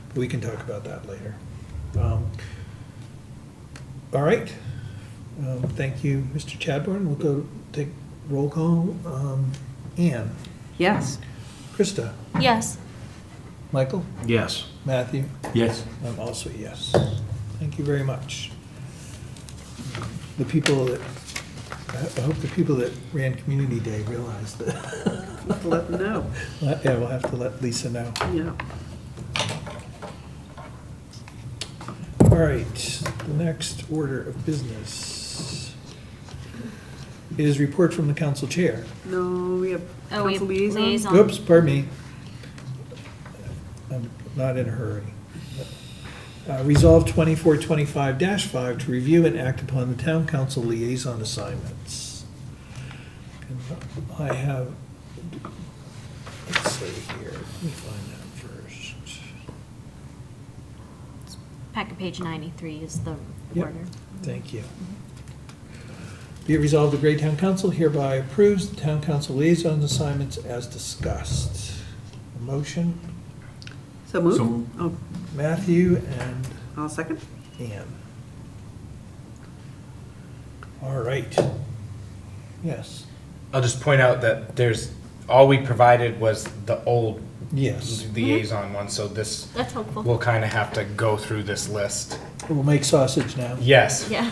But we can talk about that later. All right. Thank you, Mr. Chadbourne. We'll go take roll call. Ann, Yes. Krista, Yes. Michael, Yes. Matthew. Yes. I'm also a yes. Thank you very much. The people that, I hope the people that ran Community Day realize that. Have to let them know. Yeah, we'll have to let Lisa know. Yeah. All right, the next order of business is report from the council chair. No, we have Oh, we have council liaison? liaison. Oops, pardon me. I'm not in a hurry. Resolve 2425-5 to review and act upon the town council liaison assignments. I have, let's see here, let me find that first. Packet page 93 is the Yep. order. Thank you. Be it resolved, the Greytown Council hereby approves the town council liaison assignments as discussed. A motion, So moved? So- Oh, Matthew and I'll second. Ann. All right. Yes. I'll just point out that all we provided was the old Yes. liaison one, so this, That's helpful. we'll kind of have to go through this list. We'll make sausage now. Yes. Yeah.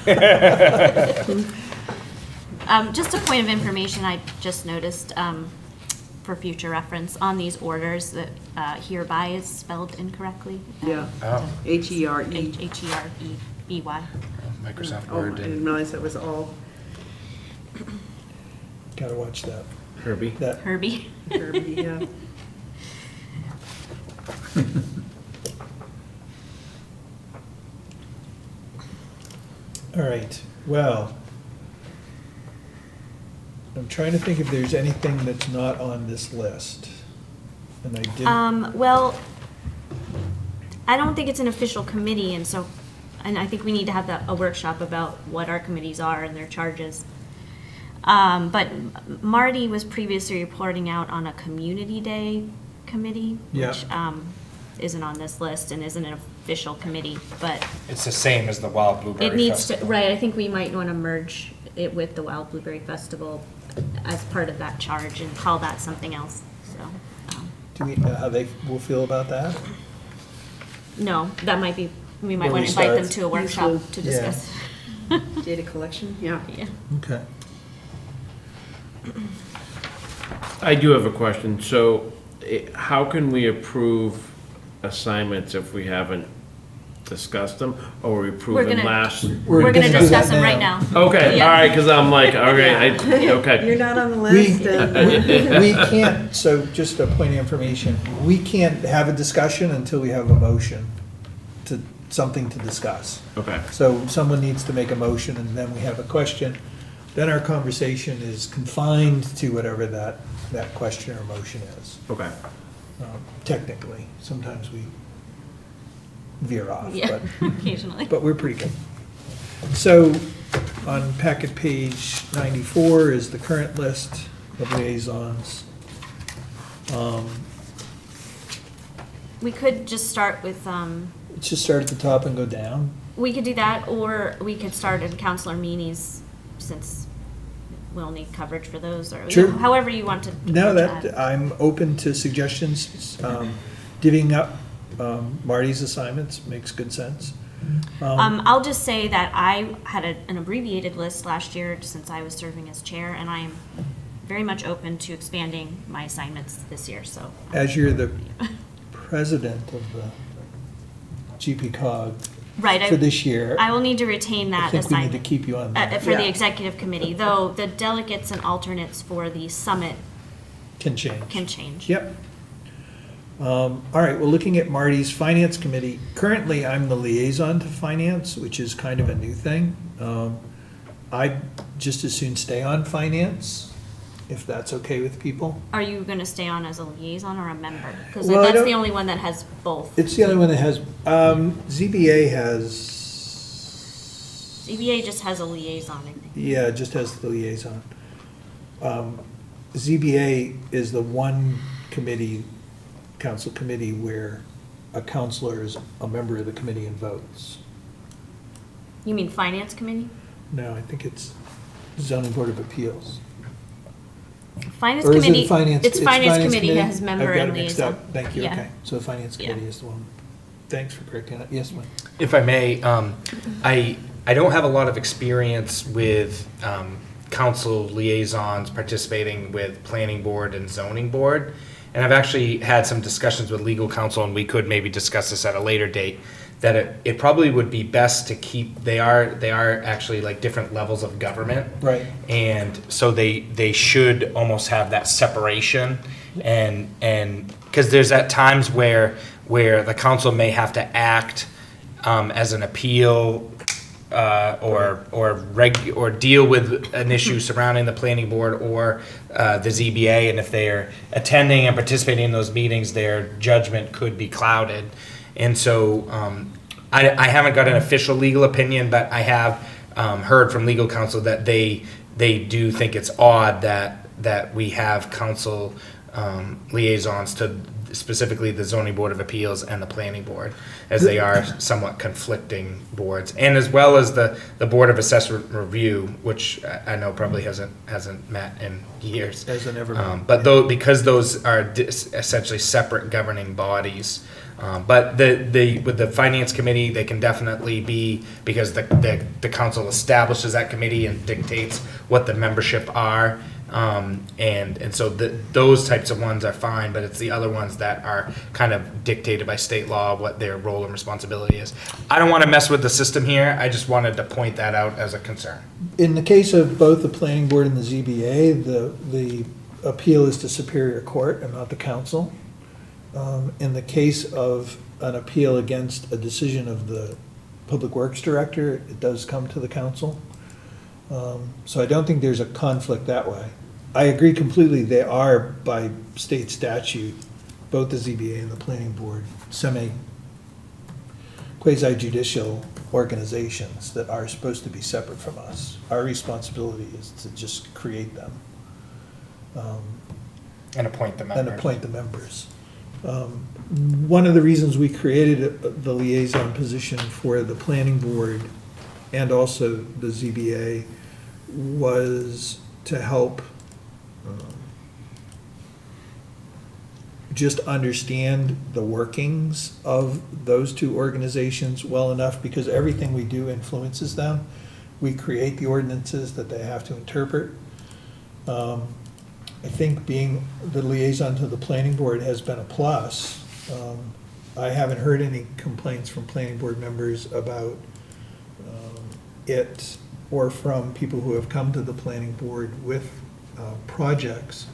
Just a point of information, I just noticed, for future reference, on these orders, that hereby is spelled incorrectly. Yeah, Oh, H-E-R-E. H-E-R-E-B-Y. Microsoft Oh, I Word. didn't realize that was all Gotta watch that. Herbie? That, Herbie. Kirby, yeah. all right, well, I'm trying to think if there's anything that's not on this list. And I didn't, Well, I don't think it's an official committee, and so, and I think we need to have a workshop about what our committees are and their charges. But Marty was previously reporting out on a community day committee, Yeah. which isn't on this list and isn't an official committee, but It's the same as the Wild Blueberry it needs to, Festival. right, I think we might want to merge it with the Wild Blueberry Festival as part of that charge and call that something else, so. do we know how they will feel about that? No, that might be, we might When want we to invite them start. to a workshop Useful. to Yeah. discuss. Data collection, yeah. Yeah. Okay. I do have a question. So how can we approve assignments if we haven't discussed them? Or we We're approved them gonna- last? We're gonna do discuss that them right now. Okay, Yeah. all right, because I'm like, okay, You're okay. not on the We, list, and we can't, so just a point of information, we can't have a discussion until we have a motion to, something to discuss. Okay, So someone needs to make a motion and then we have a question. Then our conversation is confined to whatever that question or motion is. okay. Technically, sometimes we veer off, Yeah, but, occasionally. but we're pretty good. So on packet page 94 is the current list of liaisons. We could just start with, Let's just start at the top and go down. we could do that, or we could start in Counselor Meany's, since we'll need coverage for those, or Sure. however you want to. No, approach that, I'm open to suggestions. Divvying up Marty's assignments makes good sense. I'll just say that I had an abbreviated list last year since I was serving as chair, and I am very much open to expanding my assignments this year, so. As you're the president of the GP-COG Right, for this year, I will need to retain I that think we need to assignment. keep you on that. For the executive committee, though the delegates and alternates for the summit Can change. can change. Yep. All right, well, looking at Marty's Finance Committee, currently I'm the liaison to Finance, which is kind of a new thing. I'd just as soon stay on Finance, if that's okay with people. Are you going to stay on as a liaison or a member? Because Well, I that's don't- the only one that has both. It's the only one that has, ZBA has, ZBA just has a liaison, I think. yeah, just has the liaison. ZBA is the one committee, council committee, where a counselor is a member of the committee and votes. You mean finance committee? No, I think it's zoning board of appeals. Finance Or is it committee, finance? it's finance committee that has member I've got and it mixed liaison. up. Thank you, Yeah. okay. So the finance Yeah. committee is the one. Thanks for correcting that. Yes, Mike? If I may, I don't have a lot of experience with council liaisons participating with planning board and zoning board. And I've actually had some discussions with legal counsel, and we could maybe discuss this at a later date, that it probably would be best to keep, they are actually like different levels of government. Right. And so they should almost have that separation, and because there's at times where the council may have to act as an appeal or deal with an issue surrounding the planning board or the ZBA, and if they are attending and participating in those meetings, their judgment could be clouded. And so I haven't got an official legal opinion, but I have heard from legal counsel that they do think it's odd that we have council liaisons to specifically the zoning board of appeals and the planning board, as they are somewhat conflicting boards, and as well as the board of assessment review, which I know probably hasn't met in years. Hasn't ever met. But though, because those are essentially separate governing bodies. But with the finance committee, they can definitely be, because the council establishes that committee and dictates what the membership are, And so those types of ones are fine, but it's the other ones that are kind of dictated by state law, what their role and responsibility is. I don't want to mess with the system here, I just wanted to point that out as a concern. In the case of both the planning board and the ZBA, the appeal is to Superior Court and not the council. In the case of an appeal against a decision of the Public Works Director, it does come to the council. So I don't think there's a conflict that way. I agree completely, they are by state statute, both the ZBA and the planning board, quasi-judicial organizations that are supposed to be separate from us. Our responsibility is to just create them. And appoint the members. And appoint the members. One of the reasons we created the liaison position for the planning board and also the ZBA was to help just understand the workings of those two organizations well enough, because everything we do influences them. We create the ordinances that they have to interpret. I think being the liaison to the planning board has been a plus. I haven't heard any complaints from planning board members about it, or from people who have come to the planning board with projects.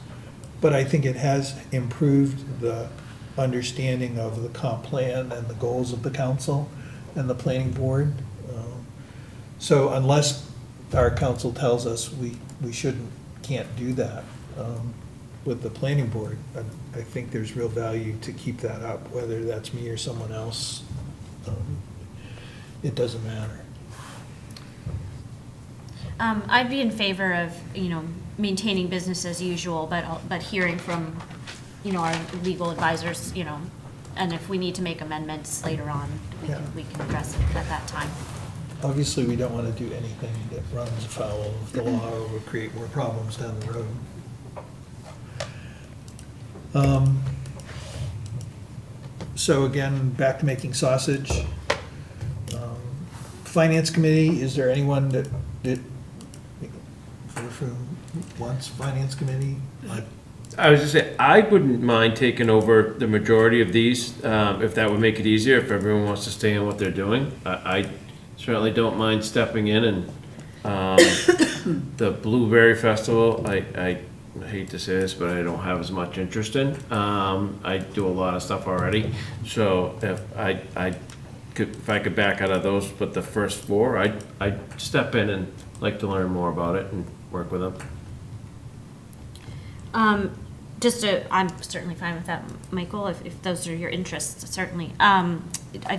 But I think it has improved the understanding of the comp plan and the goals of the council and the planning board. So unless our council tells us we can't do that with the planning board, I think there's real value to keep that up, whether that's me or someone else. It doesn't matter. I'd be in favor of, maintaining business as usual, but hearing from, our legal advisors, and if we need to make amendments later on, we can address it at that time. Obviously, we don't want to do anything that runs afoul of the law or will create more problems down the road. So again, back to making sausage. Finance Committee, is there anyone that wants Finance Committee? I was just saying, I wouldn't mind taking over the majority of these, if that would make it easier, if everyone wants to stay on what they're doing. I certainly don't mind stepping in, and the Blueberry Festival, I hate to say this, but I don't have as much interest in. I do a lot of stuff already, so if I could back out of those, but the first four, I'd step in and like to learn more about it and work with them. I'm certainly fine with that, Michael, if those are your interests, certainly. I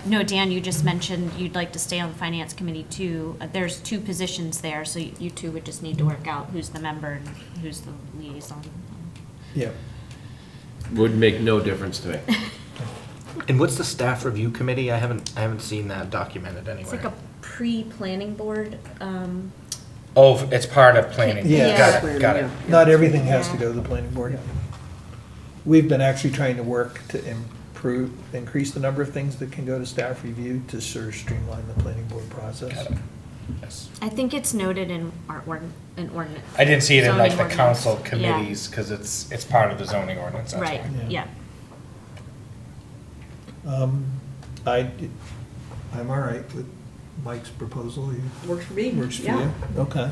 know, Dan, you just mentioned you'd like to stay on the Finance Committee too. There's two positions there, so you two would just need to work out who's the member and who's the liaison. Yeah. Would make no difference to me. And what's the staff review committee? I haven't seen that documented anywhere. It's like a pre-planning board. Oh, it's part of planning. Yeah. Got it. Not everything has to go to the planning board. We've been actually trying to work to increase the number of things that can go to staff review to sort of streamline the planning board process. Got it. Yes. I think it's noted in our ordinance. I didn't see it in like Zoning the council ordinance. committees, because it's part of the zoning ordinance, that's Right, why. Yeah. yeah. I'm all right with Mike's proposal. Works for me. Works for Yeah. you? Okay.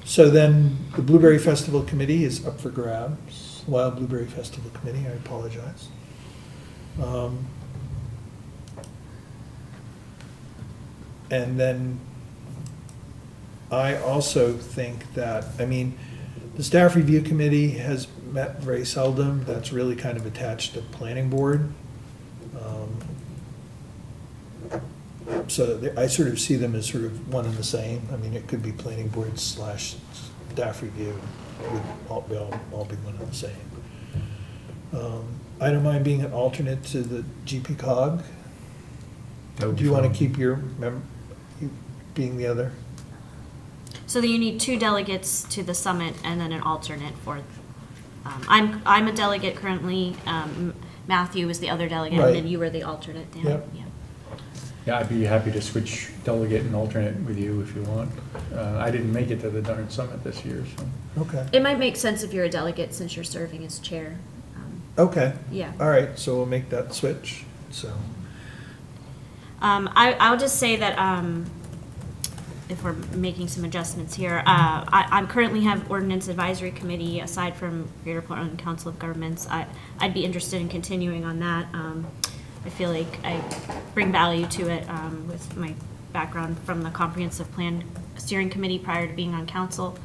So then the Blueberry Festival Committee is up for grabs. Wild Blueberry Festival Committee, I apologize. And then I also think that, the Staff Review Committee has met very seldom. That's really kind of attached to Planning Board. So I sort of see them as sort of one and the same. It could be Planning Board / Staff Review, would all be one and the same. I don't mind being an alternate to the GP cog. That would Do be you want to fine. keep you being the other? So you need 2 delegates to the summit and then an alternate for, I'm a delegate currently, Matthew is the other delegate, and then Right. you were the alternate, Dan. Yep. Yeah. Yeah, I'd be happy to switch delegate and alternate with you if you want. I didn't make it to the darn summit this year, so. Okay, It might make sense if you're a delegate since you're serving as chair. okay. Yeah. All right, so we'll make that switch, so. I'll just say that, if we're making some adjustments here, I currently have Ordinance Advisory Committee, aside from Greater Portland Council of Governments. I'd be interested in continuing on that. I feel like I bring value to it, with my background from the Comprehensive Plan Steering Committee prior to being on council.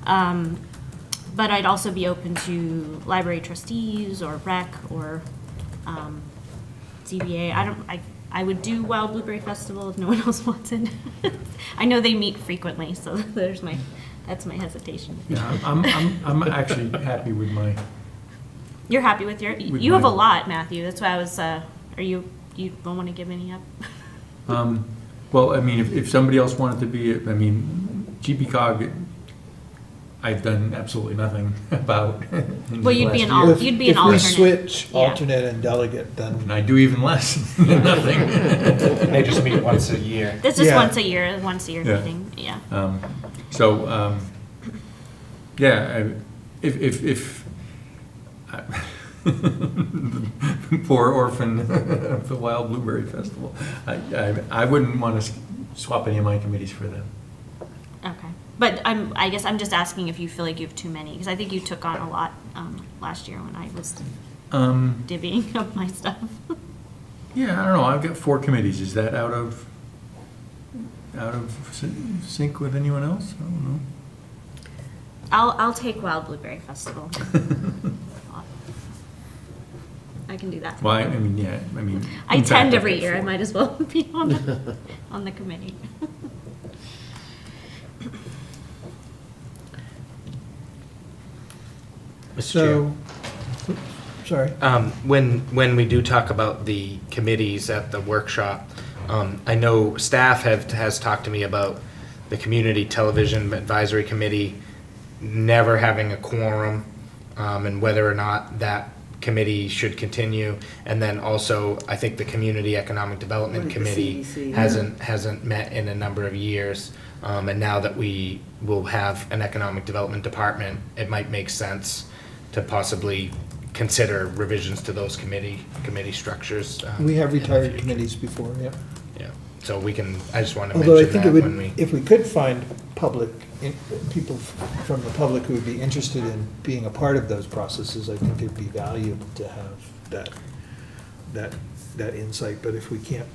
But I'd also be open to library trustees or rec or, ZBA. I would do Wild Blueberry Festival if no one else wants it. I know they meet frequently, so that's my hesitation. Yeah, I'm actually happy with my, You're happy with your, With you have a my- lot, Matthew, that's why I was, you don't want to give any up? well, I mean, if somebody else wanted to be, I mean, GPCOG, I've done absolutely nothing about. in Well, the you'd be last an year. You'd be an If we alternate. switch Yeah. alternate and delegate, then, And I do even less than nothing. They just meet once a year. This is Yeah. once a year Yeah. meeting, yeah. So, yeah, if poor orphan of the Wild Blueberry Festival, I wouldn't want to swap any of my committees for them. Okay, but I guess I'm just asking if you feel like you have too many, because I think you took on a lot, last year when I was divvying up my stuff. Yeah, I don't know, I've got 4 committees, is that out of sync with anyone else? I don't know. I'll take Wild Blueberry Festival. I can do that. Well, I mean, yeah, I mean. I in fact, attend I've every got year, I 4. might as well be on the committee. Mr. Chair. so, sorry. When we do talk about the committees at the workshop, I know staff has talked to me about the Community Television Advisory Committee never having a quorum, and whether or not that committee should continue. And then also, I think the Community Economic Development Right, the Committee CEC. hasn't met in a number of years. And now that we will have an Economic Development Department, it might make sense to possibly consider revisions to those committee structures. We have in the retired future. committees before, yeah. Yeah, so we can, I just want to Although I mention think it that when we. would, if we could find people from the public who would be interested in being a part of those processes, I think it'd be valuable to have that insight. But if we can't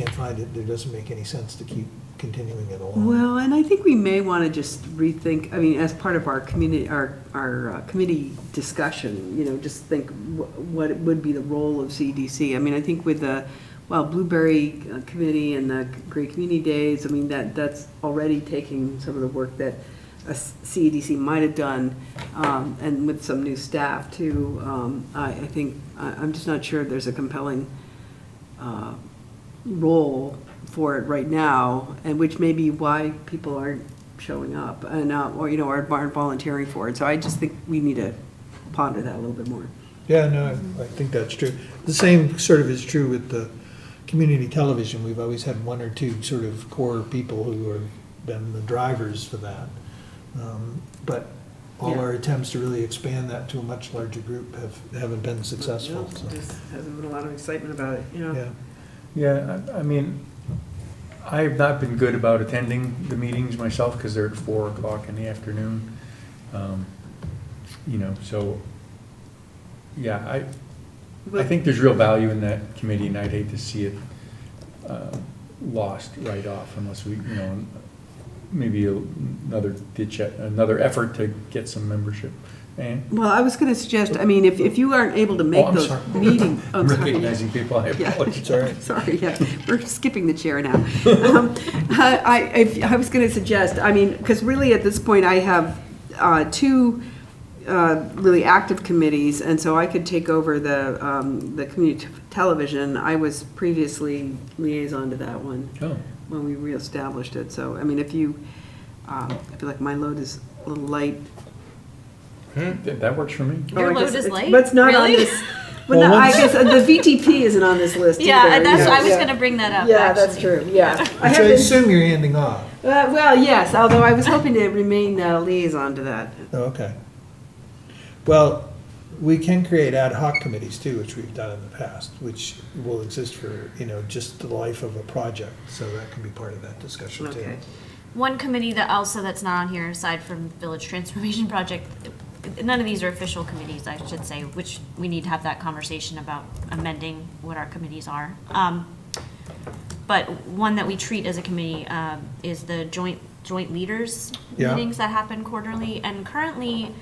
find it, it doesn't make any sense to keep continuing it along. Well, and I think we may want to just rethink, I mean, as part of our community, our committee discussion, you know, just think what would be the role of CDC. I mean, I think with the Wild Blueberry Committee and the Great Community Days, I mean, that's already taking some of the work that a CEDC might have done, and with some new staff too. I think, I'm just not sure there's a compelling role for it right now, and which may be why people aren't showing up and, or, you know, aren't volunteering for it. So I just think we need to ponder that a little bit more. Yeah, no, I think that's true. The same sort of is true with the community television. We've always had one or two sort of core people who have been the drivers for that. But all Yeah. our attempts to really expand that to a much larger group haven't been successful, so, Just hasn't been a lot of excitement about it, you know? yeah. Yeah, I mean, I have not been good about attending the meetings myself because they're at 4 o'clock in the afternoon. You know, so, yeah, I think there's real value in that committee, and I'd hate to see it lost right off unless we, you know, maybe another effort to get some membership. Ann? Well, I was going to suggest, I mean, if you aren't able to make I'm those sorry. meetings. Oh, sorry, yeah. Recognizing people, I Yeah. apologize. It's all right. Sorry, yeah, we're skipping the chair now. I was going to suggest, I mean, because really at this point, I have 2 really active committees, and so I could take over the community television. I was previously liaison to that one Oh, when we reestablished it. So, I mean, if you, I feel like my load is a little light. that works for me. Your I load guess is it's- light? But it's not on Really? this, Well, Well, no, I once- guess the VTP isn't on this list either. Yeah, that's, you know, I was yeah. gonna bring that up, Yeah, that's actually. true, yeah. I Which have I been, assume you're handing off. well, yes, although I was hoping to remain liaison to that. Oh, okay. Well, we can create ad hoc committees too, which we've done in the past, which will exist for, just the life of a project. So that can be part of that discussion too. Okay. One committee that also that's not on here, aside from Village Transformation Project, none of these are official committees, I should say, which we need to have that conversation about amending what our committees are. But one that we treat as a committee is the joint leaders Yeah. meetings that happen quarterly. And currently,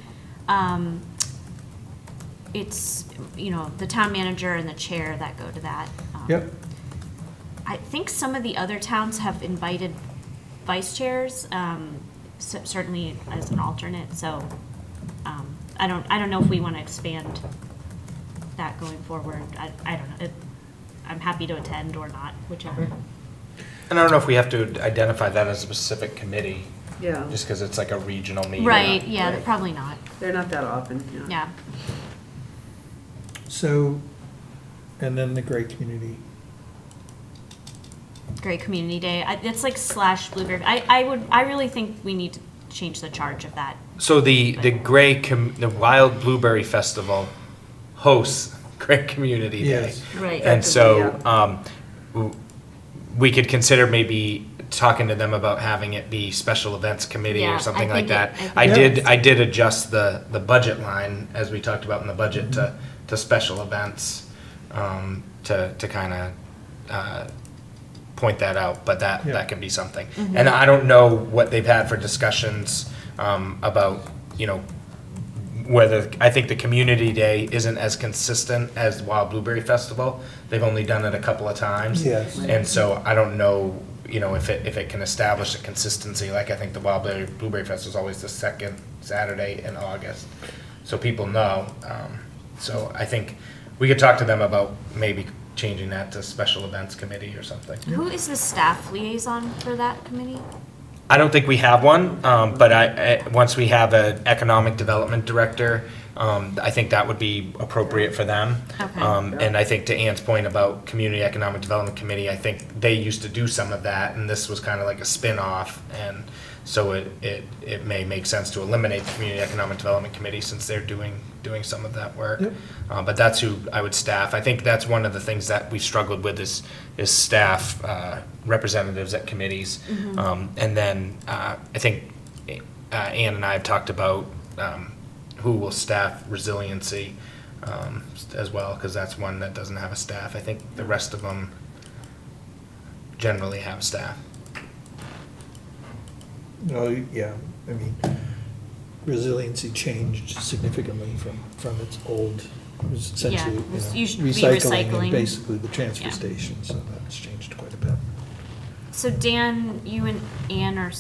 it's, the town manager and the chair that go to that. Yep. I think some of the other towns have invited vice chairs, certainly as an alternate, so I don't know if we want to expand that going forward. I don't know. I'm happy to attend or not, whichever. And I don't know if we have to identify that as a specific committee, Yeah, just because it's like a regional meeting. Right, yeah, Right. probably not. they're not that often, yeah. Yeah. So, and then the Gray Community. Great Community Day. It's like / Blueberry. I really think we need to change the charge of that. So the the Wild Blueberry Festival hosts Gray Community Day. Yes. Right. And so, Effectively, we could consider maybe talking to them about having it be special events committee Yeah, or something I like think that. it- I I think- I did adjust the budget line, as we talked about in the budget, to special events, to kind of, point that out, but Yeah. that could be something. And I don't know what they've had for discussions, about, whether, I think the Community Day isn't as consistent as Wild Blueberry Festival. They've only done it a couple of times. Yes. And so I don't know, if it can establish a consistency, like I think the Wild Blueberry Fest is always the second Saturday in August. So people know. So I think we could talk to them about maybe changing that to special events committee or something. Who is the staff liaison for that committee? I don't think we have one, but once we have an economic development director, I think that would be appropriate for them. Okay. And I think to Ann's point about Community Economic Development Committee, I think they used to do some of that, and this was kind of like a spin-off. And so it may make sense to eliminate the Community Economic Development Committee since they're doing some of that work. Yep. But that's who I would staff. I think that's one of the things that we've struggled with is staff representatives at committees. And then I think Ann and I have talked about who will staff resiliency as well, because that's one that doesn't have a staff. I think the rest of them generally have staff. Oh, yeah, I mean, resiliency changed significantly from its old, it was essentially, it was- you know, used to be recycling recycling. and basically the transfer Yeah. station, so that's changed quite a bit. So Dan, you and Ann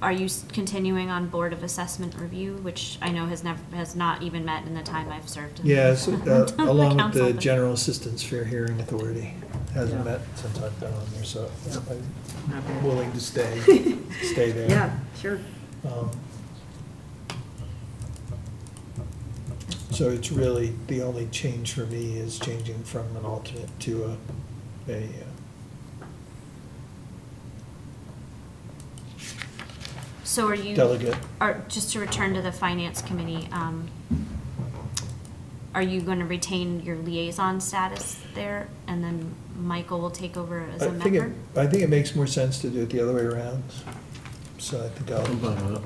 are you continuing on Board of Assessment Review, which I know has not even met in the time I've served? Yes, on the along with council, the but- General Assistance Fair Hearing Authority, hasn't met since I've been on there, so I'm willing to stay there. Yeah, sure. Um, So it's really, the only change for me is changing from an alternate to a So are you? delegate. Just to return to the Finance Committee, are you going to retain your liaison status there? And then Michael will take over as a member? I think it makes more sense to do it the other way around, so I think I'll, Okay.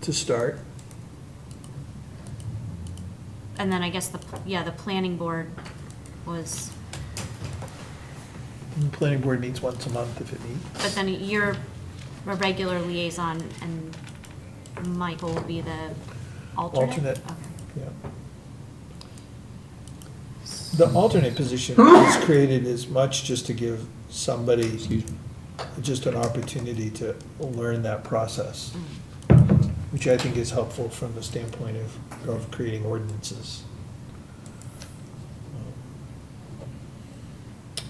to start. And then I guess the planning board was, The planning board meets once a month if it meets. but then you're a regular liaison and Michael will be the alternate? Alternate. Okay. Yeah. The alternate position is created as much just to give somebody just an opportunity to learn that process, which I think is helpful from the standpoint of creating ordinances.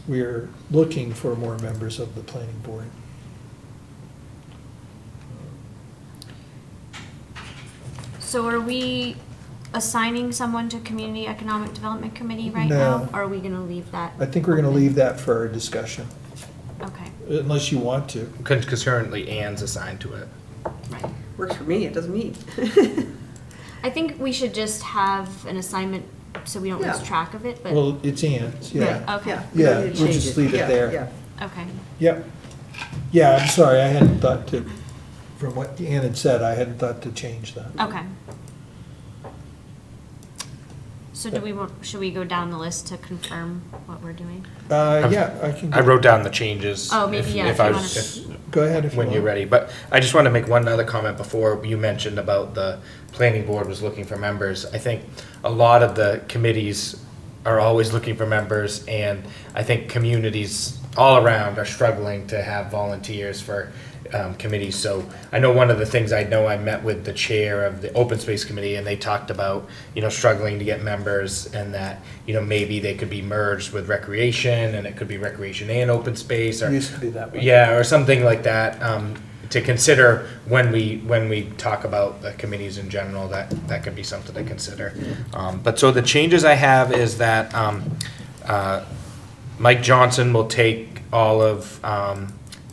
We're looking for more members of the planning board. So are we assigning someone to Community Economic Development Committee right No. now? Or are we gonna leave that? I think we're gonna leave that for our discussion, Okay, unless you want to. Because currently Ann's assigned to it. right. Works for me, it doesn't mean. I think we should just have an assignment so we don't lose Yeah. track of it, but, Well, it's Ann's, yeah. okay, we don't Yeah, need to we'll change just leave it Yeah, there. yeah. okay. Yep. Yeah, I'm sorry, I hadn't thought to, from what Ann had said, I hadn't thought to change that. Okay. So do we want, should we go down the list to confirm what we're doing? Yeah, I can. I wrote down the changes. Oh, maybe, yeah, if I you was- wanna- Go ahead if you want. When you're ready, but I just want to make one other comment before you mentioned about the planning board was looking for members. I think a lot of the committees are always looking for members, and I think communities all around are struggling to have volunteers for committees. So I know one of the things I met with the chair of the Open Space Committee, and they talked about, struggling to get members, and that, maybe they could be merged with recreation, and it could be recreation and open space, It or used to be that way. yeah, or something like that, to consider when we talk about the committees in general, that could be something to consider. But so the changes I have is that, Mike Johnson will take all of,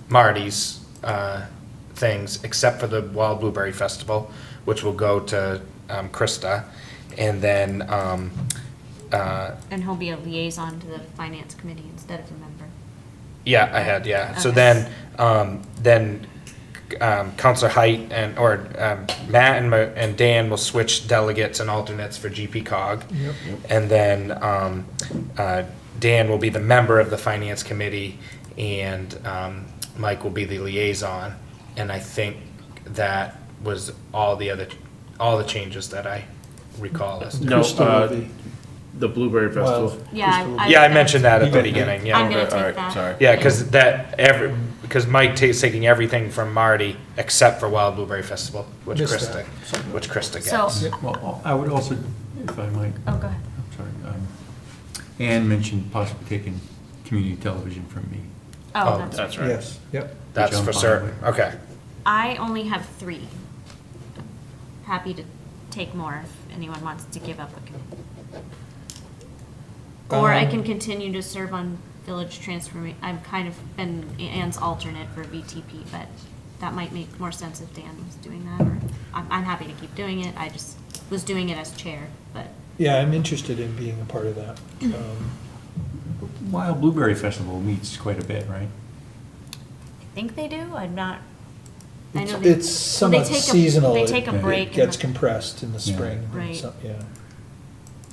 Marty's, things, except for the Wild Blueberry Festival, which will go to, Krista. And then, And he'll be a liaison to the Finance Committee instead of a member. yeah, I had, yeah. So Okay. then Counselor Height Matt and Dan will switch delegates and alternates for GP Cog. Yep. And then Dan will be the member of the Finance Committee, and Mike will be the liaison. And I think that was all the changes that I recall. No, Krista will be- the Blueberry Festival. Well, Yeah, Krista will be- Yeah, I mentioned that at the beginning, I'm yeah. gonna All take right, that. sorry. Yeah, because Mike is taking everything from Marty except for Wild Blueberry Festival, which Missed Krista that. So- gets. Yeah, well, I would also, if I might, Oh, go ahead. I'm sorry, Ann mentioned possibly taking community television from me. Oh, Oh, that's That's right. right. Yes, yep. That's Which I'm for fine certain, with. okay. I only have 3. Happy to take more if anyone wants to give up a committee. Or I can continue to serve on Village Transformation. I've kind of been Ann's alternate for VTP, but that might make more sense if Dan was doing that, or I'm happy to keep doing it. I just was doing it as chair, but Yeah, I'm interested in being a part of that. Wild Blueberry Festival meets quite a bit, right? I think they do. I'm not. I know It's they- it's somewhat they take seasonal. They take a It break. It in gets the- compressed in the Yeah. spring. and Right. Yeah.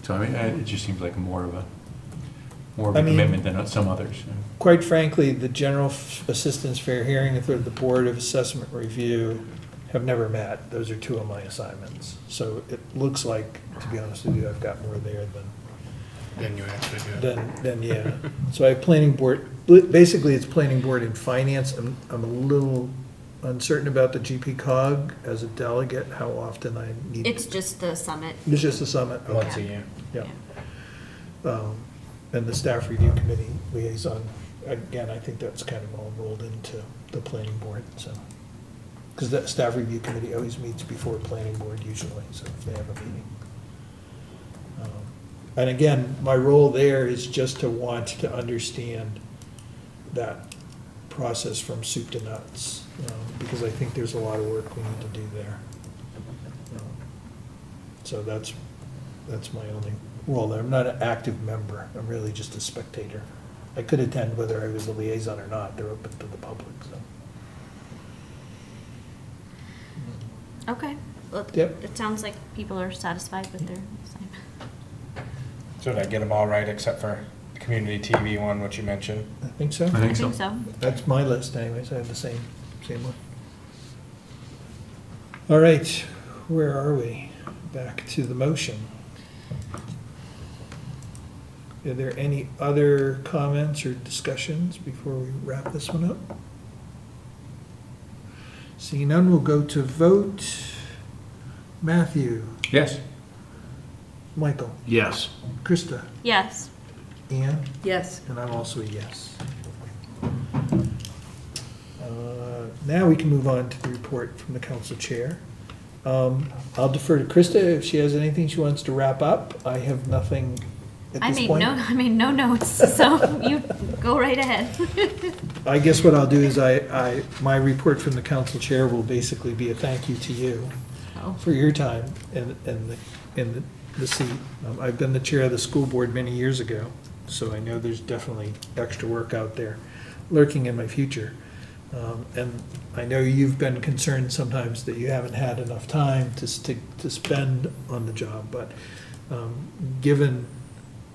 So I mean, it just seems like more of a I mean- commitment than some others. Quite frankly, the General Assistance Fair Hearing Authority, the Board of Assessment Review have never met. Those are 2 of my assignments. So it looks like, to be honest with you, I've got more there Then you actually do. than yeah. So I have planning board, basically it's planning board and finance. I'm a little uncertain about the GP cog as a delegate, how often I need. It's just the summit. It's just a summit. Okay. Once a year. Yeah. And the staff review committee liaison, again, I think that's kind of all rolled into the planning board, so. Because that staff review committee always meets before planning board usually, so if they have a meeting. And again, my role there is just to want to understand that process from soup to nuts, because I think there's a lot of work we need to do there. So that's my only role there. I'm not an active member, I'm really just a spectator. I could attend whether I was a liaison or not, they're open to the public, so. Okay. Well, Yep. it sounds like people are satisfied with their assignment. So did I get them all right except for the community TV one, which you mentioned? I think so. I I think think so. so. That's my list anyways, I have the same one. All right, where are we? Back to the motion. Are there any other comments or discussions before we wrap this one up? Seeing none, we'll go to vote. Matthew, Yes. Michael, Yes. Krista, Yes. Ann, Yes. and I'm also a yes. Now we can move on to the report from the council chair. I'll defer to Krista if she has anything she wants to wrap up. I have nothing at I this made point. I made no notes, so you go right ahead. I guess what I'll do is my report from the council chair will basically be a thank you to you Oh. for your time in the seat. I've been the chair of the school board many years ago, so I know there's definitely extra work out there lurking in my future. And I know you've been concerned sometimes that you haven't had enough time to spend on the job, but given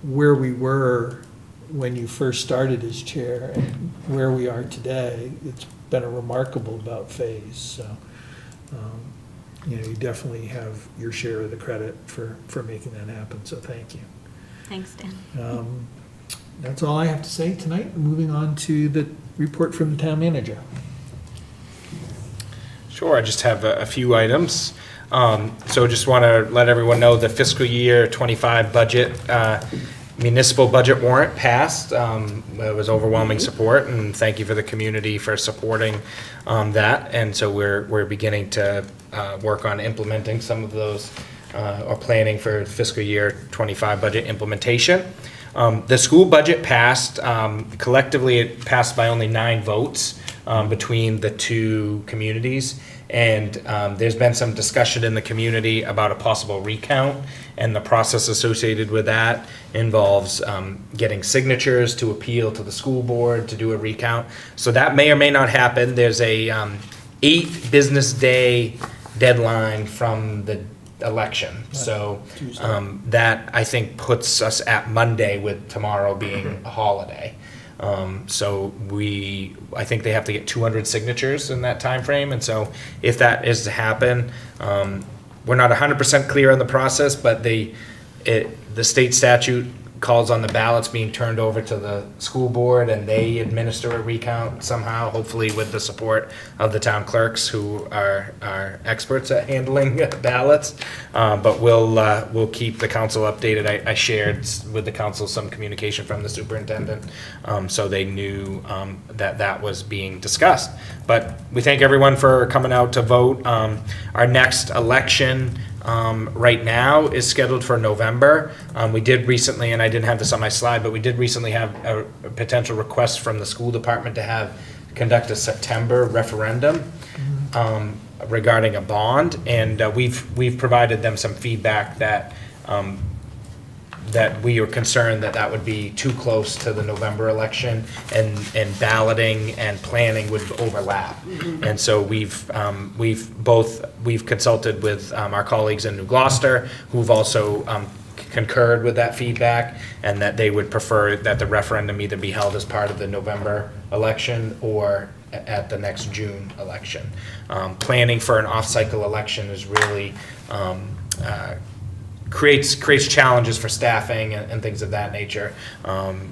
where we were when you first started as chair and where we are today, it's been a remarkable about phase. So, you definitely have your share of the credit for making that happen, so thank you. Thanks, Dan. That's all I have to say tonight. Moving on to the report from the town manager. Sure, I just have a few items. So just want to let everyone know the fiscal year '25 budget, municipal budget warrant passed. It was overwhelming support, and thank you for the community for supporting that. And so we're beginning to work on implementing some of those, or planning for fiscal year '25 budget implementation. The school budget passed, collectively it passed by only 9 votes between the two communities. And there's been some discussion in the community about a possible recount, and the process associated with that involves getting signatures to appeal to the school board to do a recount. So that may or may not happen. There's a 8 business day deadline from the election. So that, I think, puts us at Monday, with tomorrow being a holiday. So I think they have to get 200 signatures in that time frame. And so if that is to happen, we're not 100% clear on the process, but the state statute calls on the ballots being turned over to the school board, and they administer a recount somehow, hopefully with the support of the town clerks, who are experts at handling ballots. But we'll keep the council updated. I shared with the council some communication from the superintendent, so they knew that was being discussed. But we thank everyone for coming out to vote. Our next election right now is scheduled for November. We did recently, and I didn't have this on my slide, but we did recently have a potential request from the school department to conduct a September referendum regarding a bond, and we've provided them some feedback that we are concerned that would be too close to the November election, and balloting and planning would overlap. And so we've consulted with our colleagues in New Gloucester, who've also concurred with that feedback, and that they would prefer that the referendum either be held as part of the November election or at the next June election. Planning for an off-cycle election is really creates challenges for staffing and things of that nature,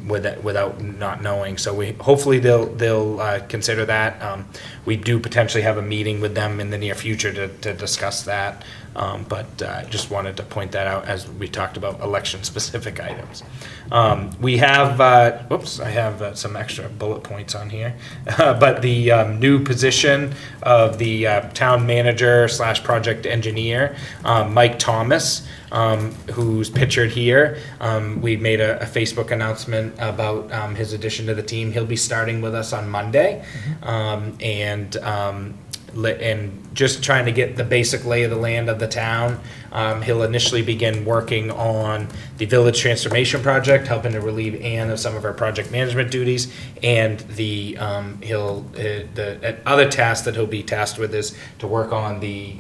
without not knowing. So hopefully they'll consider that. We do potentially have a meeting with them in the near future to discuss that. But just wanted to point that out as we talked about election-specific items. We have, I have some extra bullet points on here. But the new position of the town manager / project engineer, Mike Thomas, who's pictured here. We made a Facebook announcement about his addition to the team. He'll be starting with us on Monday. And just trying to get the basic lay of the land of the town. He'll initially begin working on the village transformation project, helping to relieve Ann of some of her project management duties. And the other task that he'll be tasked with is to work on the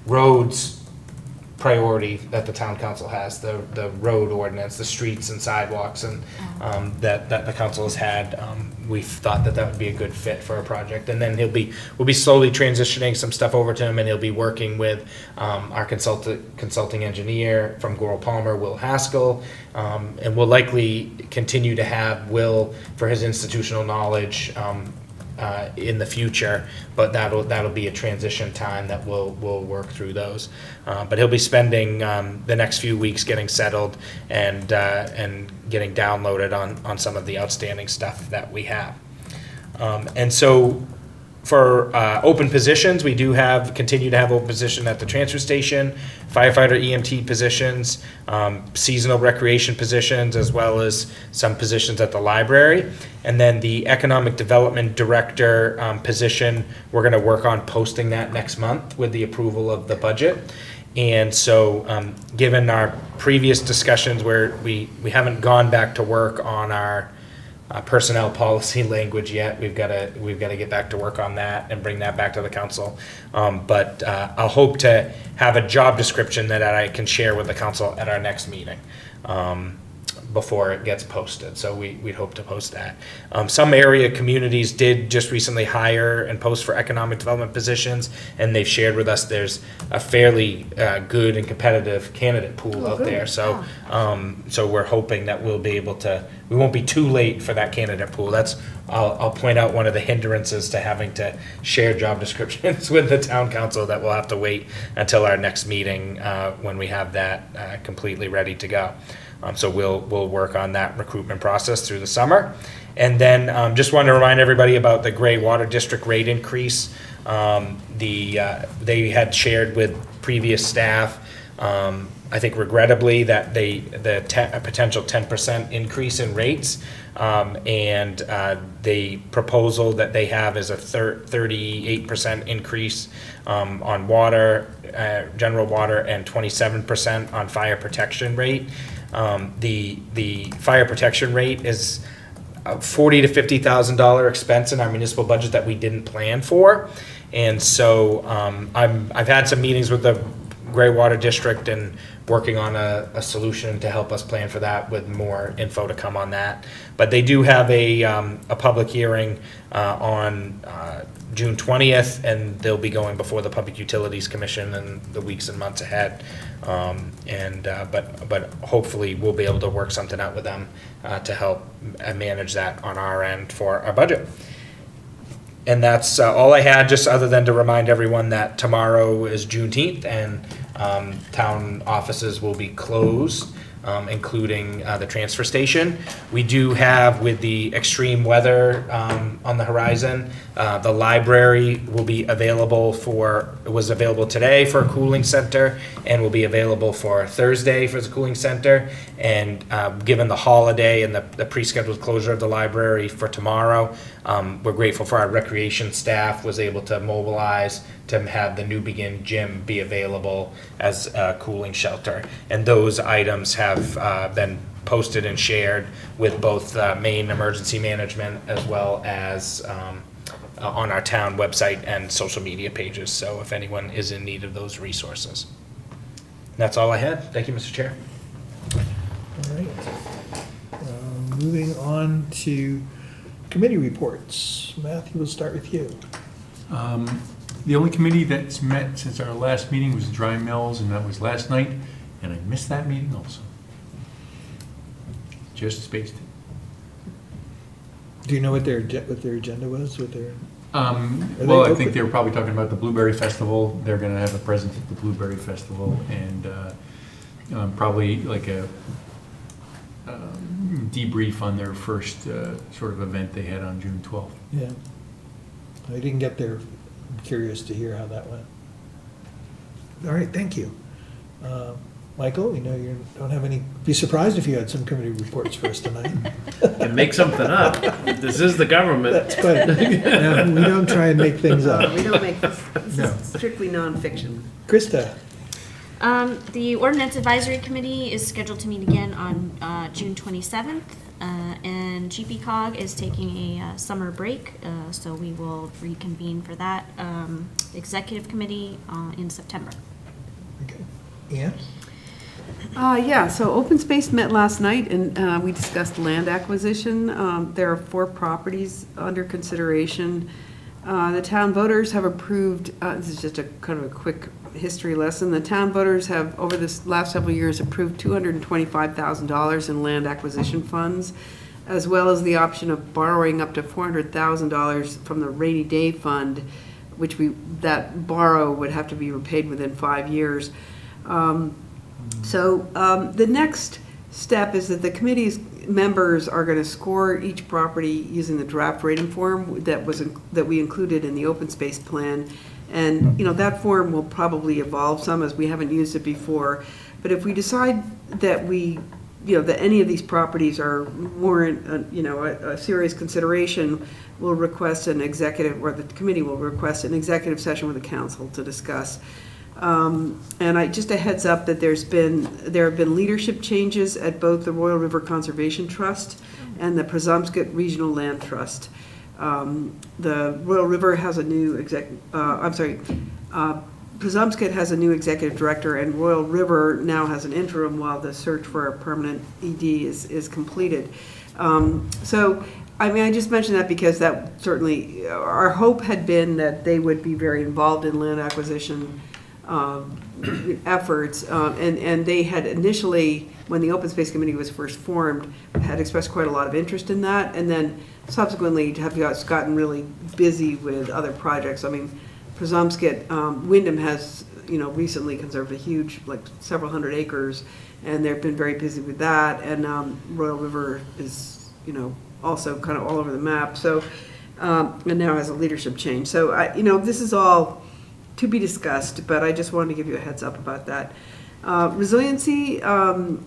roads priority that the town council has, the road ordinance, the streets and sidewalks, and that the council has had. We've thought that would be a good fit for a project. And then we'll be slowly transitioning some stuff over to him, and he'll be working with our consulting engineer from Goral Palmer, Will Haskell, and we'll likely continue to have Will for his institutional knowledge in the future, but that'll be a transition time that we'll work through those. But he'll be spending the next few weeks getting settled and getting downloaded on some of the outstanding stuff that we have. And so For open positions, we do continue to have open position at the transfer station, firefighter EMT positions, seasonal recreation positions, as well as some positions at the library. And then the economic development director position, we're going to work on posting that next month with the approval of the budget. And so, given our previous discussions where we haven't gone back to work on our personnel policy language yet. We've got to get back to work on that and bring that back to the council. But I'll hope to have a job description that I can share with the council at our next meeting before it gets posted. So we'd hope to post that. Some area communities did just recently hire and post for economic development positions, and they've shared with us there's a fairly good and competitive candidate pool out there. So so we're hoping that we'll be able to, we won't be too late for that candidate pool. I'll point out one of the hindrances to having to share job descriptions with the town council, that we'll have to wait until our next meeting when we have that completely ready to go. So we'll work on that recruitment process through the summer. And then just wanted to remind everybody about the Gray Water District rate increase. They had shared with previous staff, I think regrettably, that a potential 10% increase in rates. And the proposal that they have is a 38% increase on water, general water, and 27% on fire protection rate. The fire protection rate is a $40,000 to $50,000 expense in our municipal budget that we didn't plan for. And so I've had some meetings with the Gray Water District and working on a solution to help us plan for that, with more info to come on that. But they do have a public hearing on June 20th, and they'll be going before the Public Utilities Commission in the weeks and months ahead. But hopefully we'll be able to work something out with them to help manage that on our end for our budget. And that's all I had, just other than to remind everyone that tomorrow is Juneteenth, and town offices will be closed, including the transfer station. We do have, with the extreme weather on the horizon, the library will be was available today for a cooling center, and will be available for Thursday for the cooling center. And given the holiday and the pre-scheduled closure of the library for tomorrow, we're grateful for our recreation staff was able to mobilize to have the New Begin gym be available as a cooling shelter. And those items have been posted and shared with both Maine Emergency Management, as well as on our town website and social media pages. So if anyone is in need of those resources. That's all I had. Thank you, Mr. Chair. All right. Moving on to committee reports. Matthew, we'll start with you. The only committee that's met since our last meeting was Dry Mills, and that was last night, and I missed that meeting also. Just spaced it. Do you know what their agenda was? Well, I think they were probably talking about the Blueberry Festival. They're going to have a presence at the Blueberry Festival, and probably like a debrief on their first sort of event they had on June 12th. Yeah. I didn't get there. I'm curious to hear how that went. All right, thank you. Michael, you don't have any, be surprised if you had some committee reports for us tonight. And make something up. This is the government. That's good. No, we don't try and make things up. We don't make this No. is strictly nonfiction. Krista, The Ordinance Advisory Committee is scheduled to meet again on June 27th, and GPCOG is taking a summer break, so we will reconvene for that Executive Committee in September. okay. Ann? Yeah, so Open Space met last night, and we discussed land acquisition. There are 4 properties under consideration. The town voters have approved, this is just a kind of a quick history lesson. The town voters have, over this last several years, approved $225,000 in land acquisition funds, as well as the option of borrowing up to $400,000 from the rainy day fund, which that borrow would have to be repaid within 5 years. So the next step is that the committee members are going to score each property using the draft rating form that we included in the open space plan. And, that form will probably evolve some as we haven't used it before. But if we decide that that any of these properties warrant, a serious consideration, we'll request an executive, or the committee will request an executive session with the council to discuss. And just a heads up that there have been leadership changes at both the Royal River Conservation Trust and the Presumpscot Regional Land Trust. The Royal River has a new Presumpscot has a new executive director, and Royal River now has an interim while the search for a permanent ED is completed. I just mentioned that because that certainly, our hope had been that they would be very involved in land acquisition efforts, and they had initially, when the Open Space Committee was first formed, had expressed quite a lot of interest in that, and then subsequently have gotten really busy with other projects. Presumpscot, Wyndham has, recently conserved a huge, several hundred acres, and they've been very busy with that, and Royal River is, also kind of all over the map, so, and now has a leadership change. So, this is all to be discussed, but I just wanted to give you a heads up about that. Resiliency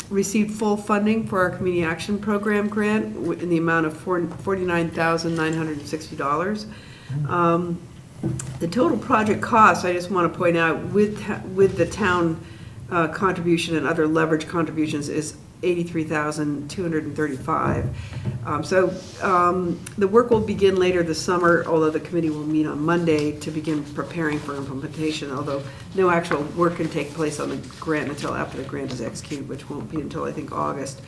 received full funding for our Community Action Program grant in the amount of $49,960. The total project cost, I just want to point out, with the town contribution and other leverage contributions, is $83,235. The work will begin later this summer, although the committee will meet on Monday to begin preparing for implementation, although no actual work can take place on the grant until after the grant is executed, which won't be until, I think, August.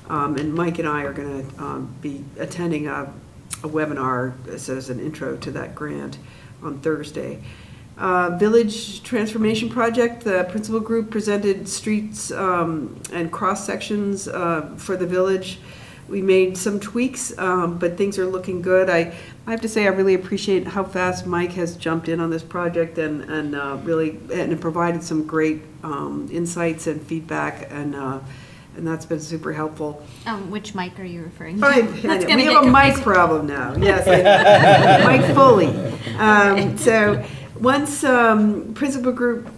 And Mike and I are going to be attending a webinar as an intro to that grant on Thursday. Village Transformation Project, the principal group presented streets and cross sections for the village. We made some tweaks, but things are looking good. I have to say I really appreciate how fast Mike has jumped in on this project and really provided some great insights and feedback, and that's been super helpful. Which mic are you referring to? We have a mic problem now. Yes, Mike Foley. So once principal group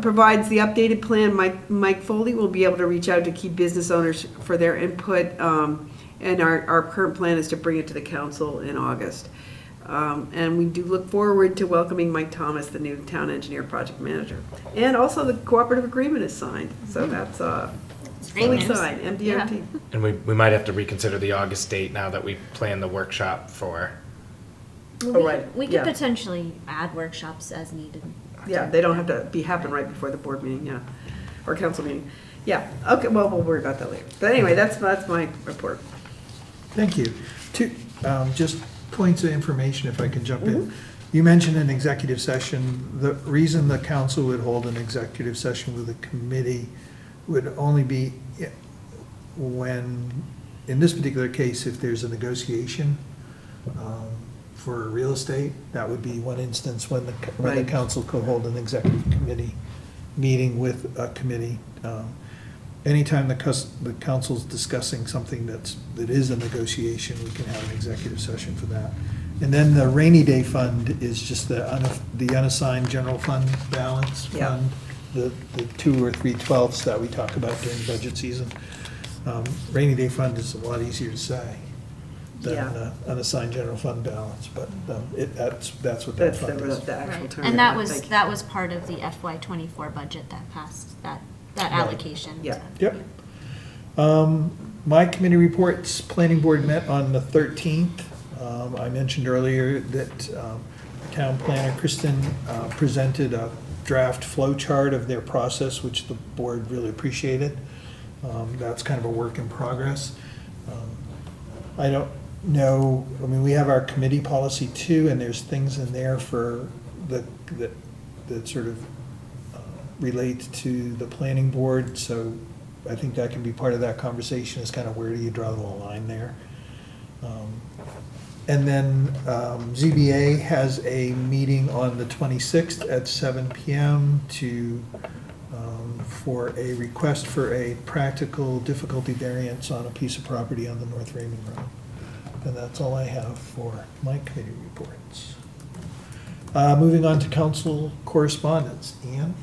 provides the updated plan, Mike Foley will be able to reach out to key business owners for their input, and our current plan is to bring it to the council in August. And we do look forward to welcoming Mike Thomas, the new town engineer project manager. And also the cooperative agreement is signed, so that's fully signed, MDRT. Yeah. And we might have to reconsider the August date now that we plan the workshop for. Oh, right. We could Yeah. potentially add workshops as needed. Yeah, they don't have to happen right before the board meeting, yeah, or council meeting. Yeah, okay, well, we'll worry about that later. But anyway, that's my report. Thank you. Two, just points of information, if I can jump in. You mentioned an executive session. The reason the council would hold an executive session with the committee would only be when, in this particular case, if there's a negotiation for real estate, that would be one instance when the Right. council could hold an executive committee meeting with a committee. Anytime the council's discussing something that is a negotiation, we can have an executive session for that. And then the rainy day fund is just the unassigned general fund balance Yeah. fund, the 2 or 3 twelfths that we talk about during budget season. Rainy day fund is a lot easier to say than Yeah. unassigned general fund balance, but that's what that That's fund is. the actual Right. term. And that Thank you. was part of the FY24 budget that passed, that allocation. Yeah. Yep. My committee reports, planning board met on the 13th. I mentioned earlier that town planner Kristen presented a draft flow chart of their process, which the board really appreciated. That's kind of a work in progress. I don't know, we have our committee policy too, and there's things in there for that sort of relate to the planning board, so I think that can be part of that conversation, is kind of where do you draw the line there. And then ZBA has a meeting on the 26th at 7 PM to for a request for a practical difficulty variance on a piece of property on the North Raymond Road. And that's all I have for my committee reports. Moving on to council correspondence. Ian?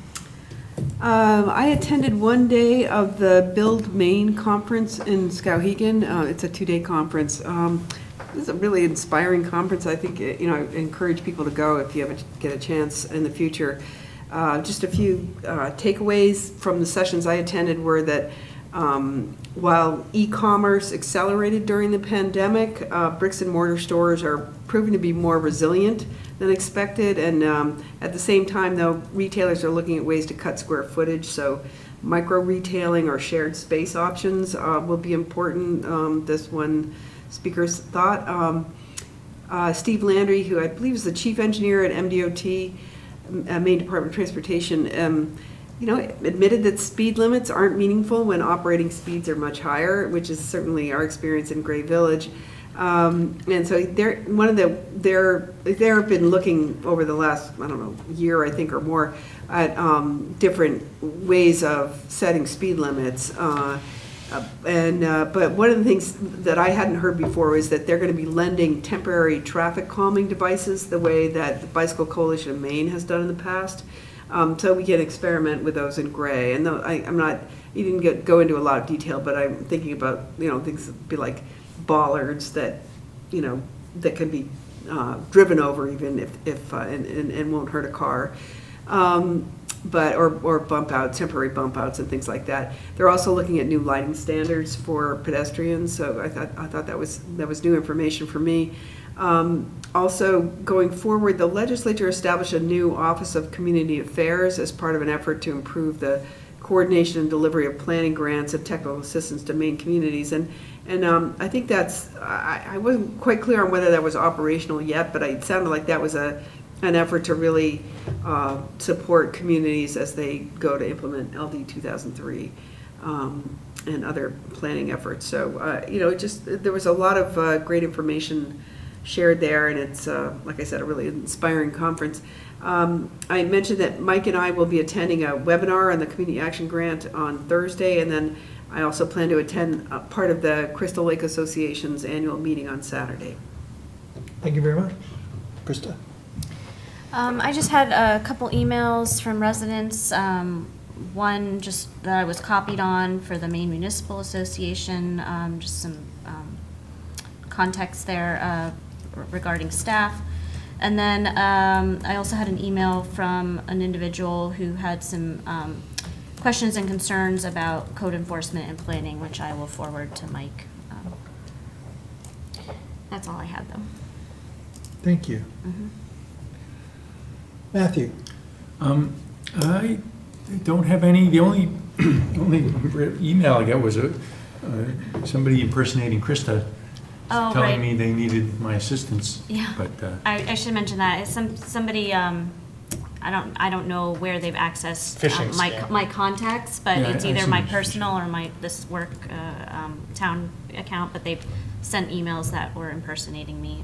I attended one day of the Build Maine conference in Skowhegan. It's a 2-day conference. This is a really inspiring conference. I think, I encourage people to go if you ever get a chance in the future. Just a few takeaways from the sessions I attended were that while e-commerce accelerated during the pandemic, bricks and mortar stores are proving to be more resilient than expected. And at the same time, though, retailers are looking at ways to cut square footage. So micro-retailing or shared space options will be important. This one speaker's thought. Steve Landry, who I believe is the chief engineer at MDOT, Maine Department of Transportation, admitted that speed limits aren't meaningful when operating speeds are much higher, which is certainly our experience in Gray Village. And so they've been looking over the last, year, I think, or more, at different ways of setting speed limits. But one of the things that I hadn't heard before was that they're going to be lending temporary traffic calming devices the way that the Bicycle Coalition of Maine has done in the past. So we can experiment with those in Gray. And you didn't go into a lot of detail, but I'm thinking about, things that be like bollards that, that can be driven over even if and won't hurt a car. Or bump out, temporary bump outs and things like that. They're also looking at new lighting standards for pedestrians. So I thought that was new information for me. Also, going forward, the legislature established a new Office of Community Affairs as part of an effort to improve the coordination and delivery of planning grants and technical assistance to Maine communities. And I think I wasn't quite clear on whether that was operational yet, but it sounded like that was an effort to really support communities as they go to implement LD 2003 and other planning efforts. So, there was a lot of great information shared there, and it's, like I said, a really inspiring conference. I mentioned that Mike and I will be attending a webinar on the Community Action Grant on Thursday, and then I also plan to attend part of the Crystal Lake Association's annual meeting on Saturday. Thank you very much. Krista? I just had a couple emails from residents. One just that I was copied on for the Maine Municipal Association, just some context there regarding staff. And then I also had an email from an individual who had some questions and concerns about code enforcement and planning, which I will forward to Mike. That's all I had, though. Thank you. Mm-hmm. Matthew? I don't have any. The only email I got was somebody impersonating Krista, Oh, telling right. me they needed my assistance. Yeah. But I should mention that. It's somebody, I don't know where they've accessed Phishing scam. my contacts, but Yeah, it's I either see my what you're personal or this work town account, but they've sent emails that were impersonating me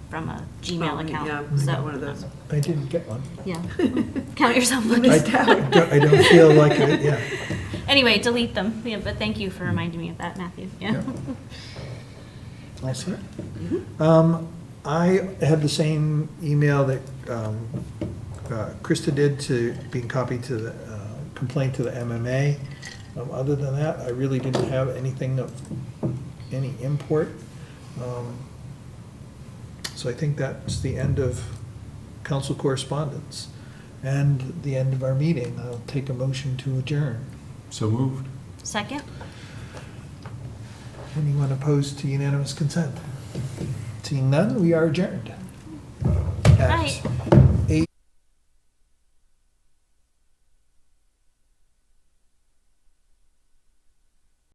from a Gmail account. Yeah, I So, got one of those. I didn't get one. Yeah. Count yourself I lucky. I don't feel like it, yeah. Anyway, delete them. Yeah, but thank you for reminding me of that, Matthew. Yeah. All set? I had the same email that Krista did, to being copied to the complaint to the MMA. Other than that, I really didn't have anything of any import. So I think that's the end of council correspondence and the end of our meeting. I'll take a motion to adjourn. so moved. Second? Anyone opposed to unanimous consent? Seeing none, we are adjourned. At Right.